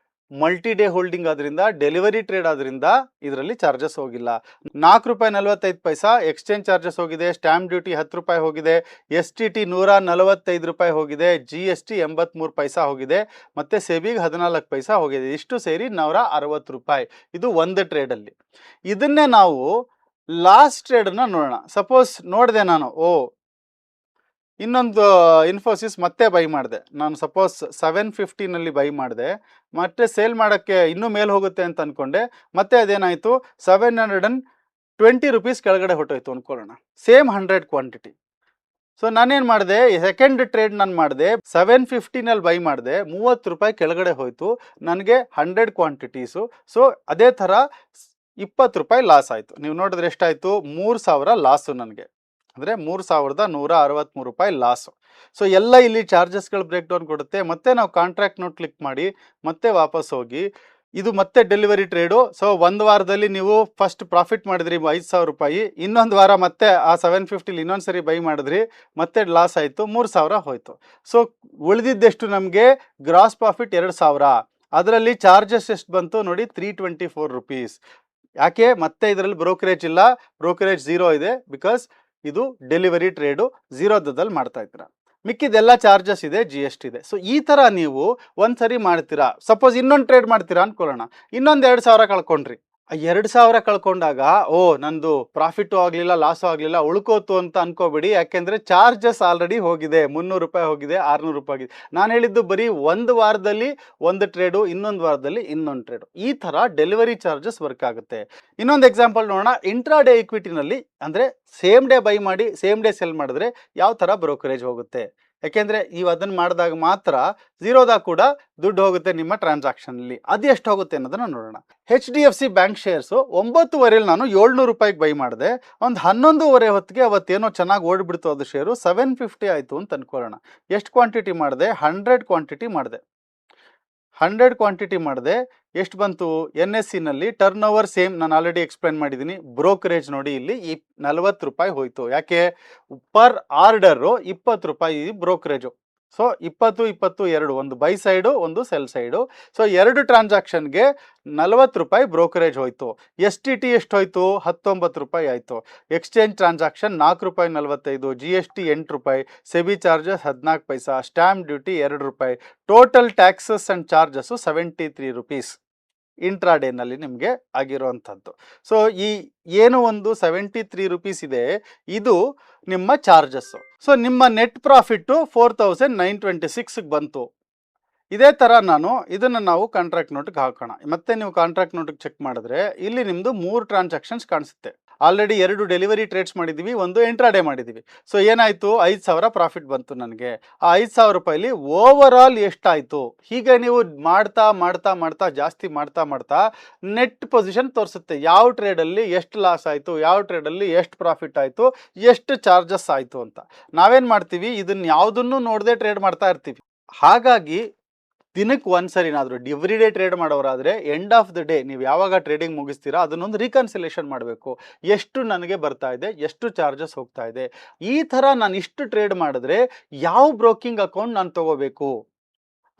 ಮಲ್ಟಿ ಡೇ ಹೋಲ್ಡಿಂಗ್ ಆದ್ರಿಂದ, ಡೆಲಿವರಿ ಟ್ರೇಡ್ ಆದ್ರಿಂದ ಇದರಲ್ಲಿ ಚಾರ್ಜಸ್ ಹೋಗಿಲ್ಲ. 4 ರೂಪಾಯಿ 45 ಎಕ್ಸ್ಚೇಂಜ್ ಚಾರ್ಜಸ್ ಹೋಗಿದೆ, ಸ್ಟ್ಯಾಂಪ್ ಡ್ಯೂಟಿ 10 ರೂಪಾಯಿ ಹೋಗಿದೆ, STT 145 ರೂಪಾಯಿ ಹೋಗಿದೆ, GST 83 ಪೈಸಾ ಹೋಗಿದೆ, ಮತ್ತು ಸೆಬಿಗೆ 14 ಪೈಸಾ ಹೋಗಿದೆ. ಇಷ್ಟು ಸೇರಿ 160 ರೂಪಾಯಿ. ಇದು ಒಂದು ಟ್ರೇಡಲ್ಲಿ. ಇದನ್ನೇ ನಾವು ಲಾಸ್ಟ್ ಟ್ರೇಡನ್ನ ನೋಡೋಣ. ಸಪೋಸ್ ನೋಡಿದೆ ನಾನು, ಇನ್ನೊಂದು ಇನ್ಫೋಸಿಸ್ ಮತ್ತೆ ಬೈ ಮಾಡಿದೆ ನಾನು. ಸಪೋಸ್ 750ನಲ್ಲಿ ಬೈ ಮಾಡಿದೆ, ಮತ್ತೆ ಸೇಲ್ ಮಾಡೋಕ್ಕೆ ಇನ್ನೂ ಮೇಲೆ ಹೋಗುತ್ತೆ ಅಂತ ಅಂದ್ಕೊಂಡೆ. ಮತ್ತೆ ಅದೇನಾಯಿತು, 720 ರೂಪೀಸ್ ಕೆಳಗಡೆ ಹೊಟ್ಟೋಯ್ತು ಅಂದ್ಕೊಳ್ಳೋಣ, ಸೇಮ್ 100 ಕ್ವಾಂಟಿಟಿ. ಸೊ ನಾನೇನು ಮಾಡಿದೆ, ಸೆಕೆಂಡ್ ಟ್ರೇಡ್ ನಾನು ಮಾಡಿದೆ, 750ನಲ್ಲಿ ಬೈ ಮಾಡಿದೆ, 30 ರೂಪಾಯಿ ಕೆಳಗಡೆ ಹೋಯಿತು, ನನಗೆ 100 ಕ್ವಾಂಟಿಟೀಸು. ಸೊ ಅದೇ ಥರ 20 ರೂಪಾಯಿ ಲಾಸ್ ಆಯಿತು. ನೀವು ನೋಡಿದ್ರೆ ಎಷ್ಟಾಯಿತು, 3,000 ಲಾಸು ನನಗೆ, ಅಂದರೆ 3,163 ರೂಪಾಯಿ ಲಾಸು. ಸೊ ಎಲ್ಲ ಇಲ್ಲಿ ಚಾರ್ಜಸ್ಗಳು ಬ್ರೇಕ್ ಡೌನ್ ಕೊಡುತ್ತೆ. ಮತ್ತೆ ನಾವು ಕಾಂಟ್ರಾಕ್ಟ್ ನೋಟ್ ಕ್ಲಿಕ್ ಮಾಡಿ ಮತ್ತೆ ವಾಪಸ್ ಹೋಗಿ, ಇದು ಮತ್ತೆ ಡೆಲಿವರಿ ಟ್ರೇಡು. ಸೊ ಒಂದು ವಾರದಲ್ಲಿ ನೀವು ಫಸ್ಟ್ ಪ್ರಾಫಿಟ್ ಮಾಡಿದ್ರಿ 5,000 ರೂಪಾಯಿ, ಇನ್ನೊಂದು ವಾರ ಮತ್ತೆ ಆ 750ಲಿ ಇನ್ನೊಂದು ಸರಿ ಬೈ ಮಾಡಿದ್ರಿ, ಮತ್ತೆ ಲಾಸ್ ಆಯಿತು, 3,000 ಹೋಯಿತು. ಸೊ ಉಳಿದಿದ್ದೆಷ್ಟು ನಮಗೆ, ಗ್ರಾಸ್ ಪ್ರಾಫಿಟ್ 2,000, ಅದರಲ್ಲಿ ಚಾರ್ಜಸ್ ಎಷ್ಟು ಬಂತು ನೋಡಿ, 324 ರೂಪೀಸ್. ಯಾಕೆ, ಮತ್ತೆ ಇದರಲ್ಲಿ ಬ್ರೋಕರೇಜ್ ಇಲ್ಲ, ಬ್ರೋಕರೇಜ್ ಝೀರೋ ಇದೆ, ಬಿಕಾಸ್ ಇದು ಡೆಲಿವರಿ ಟ್ರೇಡು, ಝೀರೋದಲ್ಲಿ ಮಾಡ್ತಾ ಇದ್ದೀರಾ. ಮಿಕ್ಕಿದೆಲ್ಲ ಚಾರ್ಜಸ್ ಇದೆ, GST ಇದೆ. ಸೊ ಈ ಥರ ನೀವು ಒಂದ್ಸರಿ ಮಾಡ್ತೀರಾ. ಸಪೋಸ್ ಇನ್ನೊಂದು ಟ್ರೇಡ್ ಮಾಡ್ತೀರಾ ಅಂದ್ಕೊಳ್ಳೋಣ, ಇನ್ನೊಂದು 2,000 ಕಳ್ಕೊಂಡ್ರಿ. 2,000 ಕಳ್ಕೊಂಡಾಗ ನಂದು ಪ್ರಾಫಿಟು ಆಗಲಿಲ್ಲ, ಲಾಸು ಆಗಲಿಲ್ಲ, ಉಳ್ಕೋತು ಅಂತ ಅನ್ಕೋಬೇಡಿ. ಯಾಕೆಂದರೆ ಚಾರ್ಜಸ್ ಆಲ್ರೆಡಿ ಹೋಗಿದೆ, 300 ರೂಪಾಯಿ ಹೋಗಿದೆ, 600 ರೂಪಾಯಿ ಆಗಿದೆ. ನಾನು ಹೇಳಿದ್ದು ಬರೀ ಒಂದು ವಾರದಲ್ಲಿ ಒಂದು ಟ್ರೇಡು, ಇನ್ನೊಂದು ವಾರದಲ್ಲಿ ಇನ್ನೊಂದು ಟ್ರೇಡು, ಈ ಥರ ಡೆಲಿವರಿ ಚಾರ್ಜಸ್ ವರ್ಕ್ ಆಗುತ್ತೆ. ಇನ್ನೊಂದು ಎಕ್ಸಾಂಪಲ್ ನೋಡೋಣ. ಇಂಟ್ರಾಡೇ ಈಕ್ವಿಟಿನಲ್ಲಿ, ಅಂದರೆ ಸೇಮ್ ಡೇ ಬೈ ಮಾಡಿ ಸೇಮ್ ಡೇ ಸೆಲ್ ಮಾಡಿದ್ರೆ ಯಾವ ಥರ ಬ್ರೋಕರೇಜ್ ಹೋಗುತ್ತೆ. ಯಾಕೆಂದರೆ ನೀವು ಅದನ್ನು ಮಾಡಿದಾಗ ಮಾತ್ರ ಝೀರೋದಾಗ ಕೂಡ ದುಡ್ಡು ಹೋಗುತ್ತೆ ನಿಮ್ಮ ಟ್ರಾನ್ಸಾಕ್ಷನಲ್ಲಿ. ಅದು ಎಷ್ಟು ಹೋಗುತ್ತೆ ಅನ್ನೋದನ್ನು ನೋಡೋಣ. HDFC ಬ್ಯಾಂಕ್ ಶೇರ್ಸು 9:30 ನಾನು 700 ರೂಪಾಯಿಗೆ ಬೈ ಮಾಡಿದೆ. ಒಂದು 11:30 ಹೊತ್ತಿಗೆ ಅವತ್ತೇನೋ ಚೆನ್ನಾಗಿ ಓಡಿಬಿಡ್ತು ಅದು ಶೇರು, 750 ಆಯಿತು ಅಂತ ಅಂದ್ಕೊಳ್ಳೋಣ. ಎಷ್ಟು ಕ್ವಾಂಟಿಟಿ ಮಾಡಿದೆ, 100 ಕ್ವಾಂಟಿಟಿ ಮಾಡಿದೆ. 100 ಕ್ವಾಂಟಿಟಿ ಮಾಡಿದೆ, ಎಷ್ಟು ಬಂತು, NSEನಲ್ಲಿ ಟರ್ನ್ ಓವರ್ ಸೇಮ್ ನಾನು ಆಲ್ರೆಡಿ ಎಕ್ಸ್ಪ್ಲೈನ್ ಮಾಡಿದ್ದೀನಿ. ಬ್ರೋಕರೇಜ್ ನೋಡಿ ಇಲ್ಲಿ 40 ರೂಪಾಯಿ ಹೋಯಿತು. ಯಾಕೆ, ಪರ್ ಆರ್ಡರು 20 ರೂಪಾಯಿ ಬ್ರೋಕರೇಜು. ಸೊ 20, 20, 2, ಒಂದು ಬೈ ಸೈಡು ಒಂದು ಸೆಲ್ ಸೈಡು. ಸೊ 2 ಟ್ರಾನ್ಸಾಕ್ಷನ್ಗೆ 40 ರೂಪಾಯಿ ಬ್ರೋಕರೇಜ್ ಹೋಯಿತು. STT ಎಷ್ಟು ಹೋಯಿತು, 19 ರೂಪಾಯಿ ಆಯಿತು. ಎಕ್ಸ್ಚೇಂಜ್ ಟ್ರಾನ್ಸಾಕ್ಷನ್ 4 ರೂಪಾಯಿ 45, GST 8 ರೂಪಾಯಿ, SEBI charges 14 paisa, stamp duty 2 ರೂಪಾಯಿ, total taxes and charges 73 rupees ಇಂಟ್ರಾಡೇನಲ್ಲಿ ನಿಮಗೆ ಆಗಿರುವಂಥದ್ದು. ಸೊ ಈ ಏನು ಒಂದು 73 ರೂಪೀಸ್ ಇದೆ, ಇದು ನಿಮ್ಮ ಚಾರ್ಜಸ್ಸು. ಸೊ ನಿಮ್ಮ ನೆಟ್ ಪ್ರಾಫಿಟ್ಟು 4,926 ಬಂತು. ಇದೇ ಥರ ಇದನ್ನು ನಾವು ಕಾಂಟ್ರಾಕ್ಟ್ ನೋಟಿಗೆ ಹಾಕೋಣ. ಮತ್ತೆ ನೀವು ಕಾಂಟ್ರಾಕ್ಟ್ ನೋಟಿಗೆ ಚೆಕ್ ಮಾಡಿದ್ರೆ ಇಲ್ಲಿ ನಿಮ್ಮದು 3 ಟ್ರಾನ್ಸಾಕ್ಷನ್ಸ್ ಕಾಣಿಸುತ್ತೆ. ಆಲ್ರೆಡಿ 2 ಡೆಲಿವರಿ ಟ್ರೇಡ್ಸ್ ಮಾಡಿದ್ದೀವಿ, ಒಂದು ಇಂಟ್ರಾಡೇ ಮಾಡಿದ್ದೀವಿ. ಸೊ ಏನಾಯಿತು, 5,000 ಪ್ರಾಫಿಟ್ ಬಂತು ನನಗೆ. ಆ 5,000 ರೂಪಾಯಿಲಿ ಓವರ್ ಆಲ್ ಎಷ್ಟಾಯಿತು, ಹೀಗೆ ನೀವು ಮಾಡ್ತಾ ಮಾಡ್ತಾ ಮಾಡ್ತಾ ಜಾಸ್ತಿ ಮಾಡ್ತಾ ಮಾಡ್ತಾ ನೆಟ್ ಪೊಸಿಷನ್ ತೋರಿಸುತ್ತೆ. ಯಾವ ಟ್ರೇಡಲ್ಲಿ ಎಷ್ಟು ಲಾಸ್ ಆಯಿತು, ಯಾವ ಟ್ರೇಡಲ್ಲಿ ಎಷ್ಟು ಪ್ರಾಫಿಟ್ ಆಯಿತು, ಎಷ್ಟು ಚಾರ್ಜಸ್ ಆಯಿತು ಅಂತ. ನಾವೇನು ಮಾಡ್ತೀವಿ, ಇದನ್ನು ಯಾವುದನ್ನು ನೋಡದೆ ಟ್ರೇಡ್ ಮಾಡ್ತಾ ಇರ್ತೀವಿ. ಹಾಗಾಗಿ ದಿನಕ್ಕೆ ಒಂದ್ಸರಿನಾದರೂ ಎವ್ರಿ ಡೇ ಟ್ರೇಡ್ ಮಾಡೋರಾದರೆ ಎಂಡ್ ಆಫ್ ದ ಡೇ ನೀವು ಯಾವಾಗ ಟ್ರೇಡಿಂಗ್ ಮುಗಿಸ್ತೀರಾ ಅದನ್ನೊಂದು ರೀಕನ್ಸಿಲೇಷನ್ ಮಾಡಬೇಕು. ಎಷ್ಟು ನನಗೆ ಬರ್ತಾ ಇದೆ, ಎಷ್ಟು ಚಾರ್ಜಸ್ ಹೋಗ್ತಾ ಇದೆ, ಈ ಥರ ನಾನು ಇಷ್ಟು ಟ್ರೇಡ್ ಮಾಡಿದ್ರೆ ಯಾವ ಬ್ರೋಕಿಂಗ್ ಅಕೌಂಟ್ ನಾನು ತೊಗೋಬೇಕು,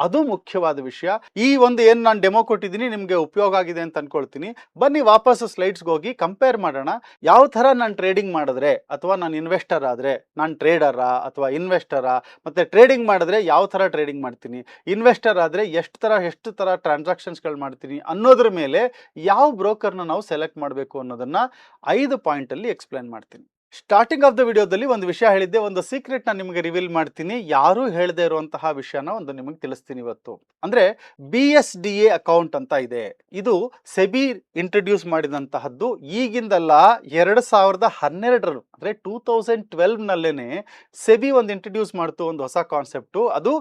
ಅದು ಮುಖ್ಯವಾದ ವಿಷಯ. ಈ ಒಂದು ಏನು ನಾನು ಡೆಮೋ ಕೊಟ್ಟಿದ್ದೀನಿ ನಿಮಗೆ ಉಪಯೋಗ ಆಗಿದೆ ಅಂತ ಅನ್ಕೊಳ್ತೀನಿ. ಬನ್ನಿ ವಾಪಸ್ ಸ್ಲೈಡ್ಸ್ಗೆ ಹೋಗಿ ಕಂಪೇರ್ ಮಾಡೋಣ. ಯಾವ ಥರ ನಾನು ಟ್ರೇಡಿಂಗ್ ಮಾಡಿದ್ರೆ ಅಥವಾ ನಾನು ಇನ್ವೆಸ್ಟರ್ ಆದರೆ, ನಾನು ಟ್ರೇಡರಾ ಅಥವಾ ಇನ್ವೆಸ್ಟರಾ, ಮತ್ತು ಟ್ರೇಡಿಂಗ್ ಮಾಡಿದ್ರೆ ಯಾವ ಥರ ಟ್ರೇಡಿಂಗ್ ಮಾಡ್ತೀನಿ, ಇನ್ವೆಸ್ಟರ್ ಆದರೆ ಎಷ್ಟು ಥರ ಟ್ರಾನ್ಸಾಕ್ಷನ್ಸ್ಗಳು ಮಾಡ್ತೀನಿ ಅನ್ನೋದ್ರ ಮೇಲೆ ಯಾವ ಬ್ರೋಕರ್ನ ನಾವು ಸೆಲೆಕ್ಟ್ ಮಾಡಬೇಕು ಅನ್ನೋದನ್ನು 5 ಪಾಯಿಂಟಲ್ಲಿ ಎಕ್ಸ್ಪ್ಲೇನ್ ಮಾಡ್ತೀನಿ. ಸ್ಟಾರ್ಟಿಂಗ್ ಆಫ್ ದ ವಿಡಿಯೋದಲ್ಲಿ ಒಂದು ವಿಷಯ ಹೇಳಿದ್ದೆ, ಒಂದು ಸೀಕ್ರೆಟ್ ನಾನು ನಿಮಗೆ ರಿವೀಲ್ ಮಾಡ್ತೀನಿ. ಯಾರೂ ಹೇಳದೇ ಇರುವಂತಹ ವಿಷಯನ ಒಂದು ನಿಮಗೆ ತಿಳಿಸ್ತೀನಿ ಇವತ್ತು. ಅಂದರೆ BSDA ಅಕೌಂಟ್ ಅಂತ ಇದೆ. ಇದು ಸೆಬಿ ಇಂಟ್ರೊಡ್ಯೂಸ್ ಮಾಡಿದಂತಹದ್ದು. ಈಗಿಂದಲ್ಲ, 2012 ಅಂದರೆ 2012ನಲ್ಲೇನೆ ಸೆಬಿ ಒಂದು ಇಂಟ್ರೊಡ್ಯೂಸ್ ಮಾಡ್ತು ಒಂದು ಹೊಸ ಕಾನ್ಸೆಪ್ಟು. ಅದು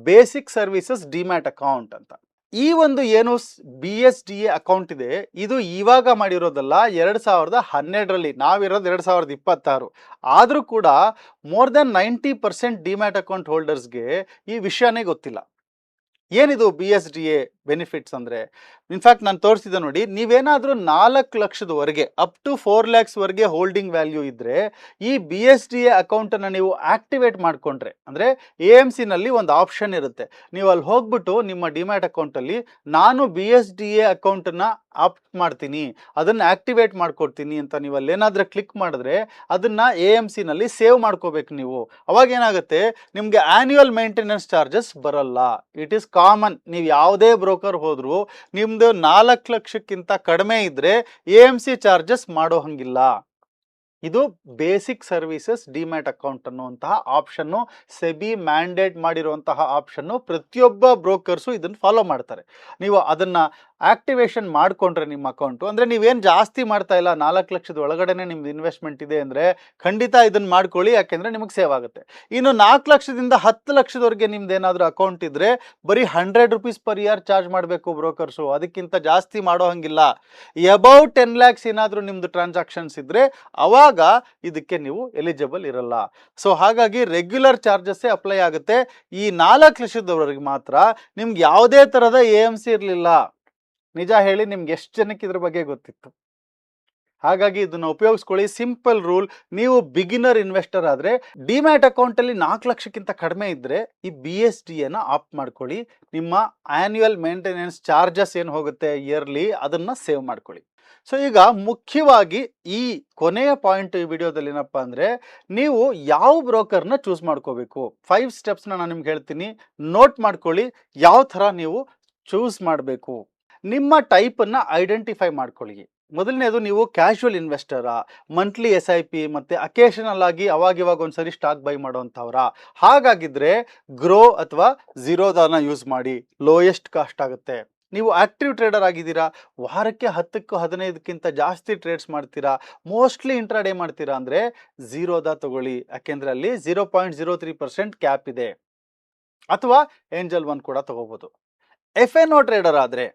ಬೇಸಿಕ್ ಸರ್ವಿಸಸ್ ಡಿಮ್ಯಾಟ್ ಅಕೌಂಟ್ ಅಂತ. ಈ ಒಂದು ಏನು BSDA ಅಕೌಂಟ್ ಇದೆ, ಇದು ಇವಾಗ ಮಾಡಿರೋದಲ್ಲ, 2012ರಲ್ಲಿ. ನಾವಿರೋದು 2026. ಆದರೂ ಕೂಡ ಮೋರ್ ದೆನ್ 90% ಡಿಮ್ಯಾಟ್ ಅಕೌಂಟ್ ಹೋಲ್ಡರ್ಸ್ಗೆ ಈ ವಿಷಯನೇ ಗೊತ್ತಿಲ್ಲ. ಏನಿದು BSDA ಬೆನಿಫಿಟ್ಸ್ ಅಂದರೆ, ಇನ್ಫ್ಯಾಕ್ಟ್ ನಾನು ತೋರಿಸಿದೆ ನೋಡಿ, ನೀವೇನಾದರೂ 4 ಲಕ್ಷದವರೆಗೆ ಅಪ್ ಟು 4 ಲ್ಯಾಕ್ಸ್ವರೆಗೆ ಹೋಲ್ಡಿಂಗ್ ವ್ಯಾಲ್ಯೂ ಇದ್ದರೆ ಈ BSDA ಅಕೌಂಟನ್ನು ನೀವು ಆಕ್ಟಿವೇಟ್ ಮಾಡಿಕೊಂಡ್ರೆ, ಅಂದರೆ AMCನಲ್ಲಿ ಒಂದು ಆಪ್ಷನ್ ಇರುತ್ತೆ, ನೀವು ಅಲ್ಲಿ ಹೋಗ್ಬಿಟ್ಟು ನಿಮ್ಮ ಡಿಮ್ಯಾಟ್ ಅಕೌಂಟಲ್ಲಿ ನಾನು BSDA ಅಕೌಂಟನ್ನು ಆಪ್ಟ್ ಮಾಡ್ತೀನಿ, ಅದನ್ನು ಆಕ್ಟಿವೇಟ್ ಮಾಡ್ಕೊಡ್ತೀನಿ ಅಂತ ನೀವು ಅಲ್ಲೇನಾದರೂ ಕ್ಲಿಕ್ ಮಾಡಿದ್ರೆ ಅದನ್ನು AMCನಲ್ಲಿ ಸೇವ್ ಮಾಡ್ಕೋಬೇಕು ನೀವು. ಅವಾಗ ಏನಾಗುತ್ತೆ, ನಿಮಗೆ ಆ್ಯನ್ಯುವಲ್ ಮೇಂಟೆನೆನ್ಸ್ ಚಾರ್ಜಸ್ ಬರಲ್ಲ. It is common. ನೀವು ಯಾವುದೇ ಬ್ರೋಕರ್ ಹೋದರೂ ನಿಮ್ಮದು 4 ಲಕ್ಷಕ್ಕಿಂತ ಕಡಿಮೆ ಇದ್ದರೆ AMC ಚಾರ್ಜಸ್ ಮಾಡೋ ಹಂಗಿಲ್ಲ. ಇದು ಬೇಸಿಕ್ ಸರ್ವಿಸಸ್ ಡಿಮ್ಯಾಟ್ ಅಕೌಂಟ್ ಅನ್ನುವಂತಹ ಆಪ್ಷನ್ನು, ಸೆಬಿ ಮ್ಯಾಂಡೇಟ್ ಮಾಡಿರುವಂತಹ ಆಪ್ಷನ್ನು. ಪ್ರತಿಯೊಬ್ಬ ಬ್ರೋಕರ್ಸು ಇದನ್ನು ಫಾಲೋ ಮಾಡ್ತಾರೆ. ನೀವು ಅದನ್ನು ಆಕ್ಟಿವೇಶನ್ ಮಾಡಿಕೊಂಡ್ರೆ ನಿಮ್ಮ ಅಕೌಂಟು, ಅಂದರೆ ನೀವೇನು ಜಾಸ್ತಿ ಮಾಡ್ತಾ ಇಲ್ಲ, 4 ಲಕ್ಷದ ಒಳಗಡೆನೆ ನಿಮ್ದು ಇನ್ವೆಸ್ಟ್ಮೆಂಟ್ ಇದೆ ಅಂದರೆ ಖಂಡಿತ ಇದನ್ನು ಮಾಡ್ಕೊಳ್ಳಿ, ಯಾಕೆಂದರೆ ನಿಮಗೆ ಸೇವ್ ಆಗುತ್ತೆ. ಇನ್ನು 4 ಲಕ್ಷದಿಂದ 10 ಲಕ್ಷದವರೆಗೆ ನಿಮ್ದು ಏನಾದರೂ ಅಕೌಂಟ್ ಇದ್ದರೆ ಬರೀ 100 ರೂಪೀಸ್ ಪರ್ ಇಯರ್ ಚಾರ್ಜ್ ಮಾಡಬೇಕು ಬ್ರೋಕರ್ಸು, ಅದಕ್ಕಿಂತ ಜಾಸ್ತಿ ಮಾಡೋ ಹಂಗಿಲ್ಲ. ಅಬೌಟ್ 10 ಲ್ಯಾಕ್ಸ್ ಏನಾದರೂ ನಿಮ್ಮದು ಟ್ರಾನ್ಸಾಕ್ಷನ್ಸ್ ಇದ್ದರೆ ಅವಾಗ ಇದಕ್ಕೆ ನೀವು ಎಲಿಜಿಬಲ್ ಇರಲ್ಲ. ಸೊ ಹಾಗಾಗಿ ರೆಗ್ಯುಲರ್ ಚಾರ್ಜಸ್ಸೇ ಅಪ್ಲೈ ಆಗುತ್ತೆ. ಈ 4 ಲಕ್ಷದವರೆಗೆ ಮಾತ್ರ. ನಿಮ್ಗೆ ಯಾವುದೇ ಥರದ AMC ಇರಲಿಲ್ಲ. ನಿಜ ಹೇಳಿ, ನಿಮ್ಗೆ ಎಷ್ಟು ಜನಕ್ಕೆ ಇದ್ರ ಬಗ್ಗೆ ಗೊತ್ತಿತ್ತು? ಹಾಗಾಗಿ ಇದನ್ನು ಉಪಯೋಗಿಸ್ಕೊಳ್ಳಿ. Simple rule. ನೀವು ಬಿಗಿನರ್ ಇನ್ವೆಸ್ಟರ್ ಆದರೆ ಡಿಮ್ಯಾಟ್ ಅಕೌಂಟಲ್ಲಿ 4 ಲಕ್ಷಕ್ಕಿಂತ ಕಡಿಮೆ ಇದ್ದರೆ ಈ BSDAನ ಆಪ್ಟ್ ಮಾಡ್ಕೊಳ್ಳಿ. ನಿಮ್ಮ ಆ್ಯನ್ಯುವಲ್ ಮೇಂಟೆನೆನ್ಸ್ ಚಾರ್ಜಸ್ ಏನು ಹೋಗುತ್ತೆ ಇಯರ್ಲಿ, ಅದನ್ನು ಸೇವ್ ಮಾಡ್ಕೊಳ್ಳಿ. ಸೊ ಈಗ ಮುಖ್ಯವಾಗಿ ಈ ಕೊನೆಯ ಪಾಯಿಂಟ್ ಈ ವಿಡಿಯೋದಲ್ಲಿ ಏನಪ್ಪ ಅಂದರೆ, ನೀವು ಯಾವ ಬ್ರೋಕರ್ನ ಚೂಸ್ ಮಾಡ್ಕೋಬೇಕು. 5 ಸ್ಟೆಪ್ಸ್ನ ನಾನು ನಿಮ್ಗೆ ಹೇಳ್ತೀನಿ, ನೋಟ್ ಮಾಡ್ಕೊಳ್ಳಿ. ಯಾವ ಥರ ನೀವು ಚೂಸ್ ಮಾಡಬೇಕು, ನಿಮ್ಮ ಟೈಪನ್ನು ಐಡೆಂಟಿಫೈ ಮಾಡ್ಕೊಳ್ಳಿ. ಮೊದಲನೇದು, ನೀವು ಕ್ಯಾಶುವಲ್ ಇನ್ವೆಸ್ಟರಾ, ಮಂತ್ಲಿ SIP ಮತ್ತು ಅಕೇಶನಲ್ ಆಗಿ ಅವಾಗಿವಾಗ ಒಂದ್ಸರಿ ಸ್ಟಾಕ್ ಬೈ ಮಾಡೋವಂಥವ್ರ? ಹಾಗಾಗಿದ್ರೆ ಗ್ರೋ ಅಥವಾ ಝೀರೋದಾನ ಯೂಸ್ ಮಾಡಿ, ಲೋಯೆಸ್ಟ್ ಕಾಸ್ಟ್ ಆಗುತ್ತೆ. ನೀವು ಆಕ್ಟಿವ್ ಟ್ರೇಡರ್ ಆಗಿದ್ದೀರಾ, ವಾರಕ್ಕೆ 10-15ಕ್ಕಿಂತ ಜಾಸ್ತಿ ಟ್ರೇಡ್ಸ್ ಮಾಡ್ತೀರಾ, ಮೋಸ್ಟ್ಲಿ ಇಂಟ್ರಾಡೇ ಮಾಡ್ತೀರಾ ಅಂದರೆ ಝೀರೋದಾ ತಗೊಳ್ಳಿ, ಯಾಕೆಂದರೆ ಅಲ್ಲಿ 0.03% ಕ್ಯಾಪ್ ಇದೆ. ಅಥವಾ ಏಂಜಲ್ ಒನ್ ಕೂಡ ತಗೋಬೋದು. FNO ಟ್ರೇಡರ್ ಆದರೆ,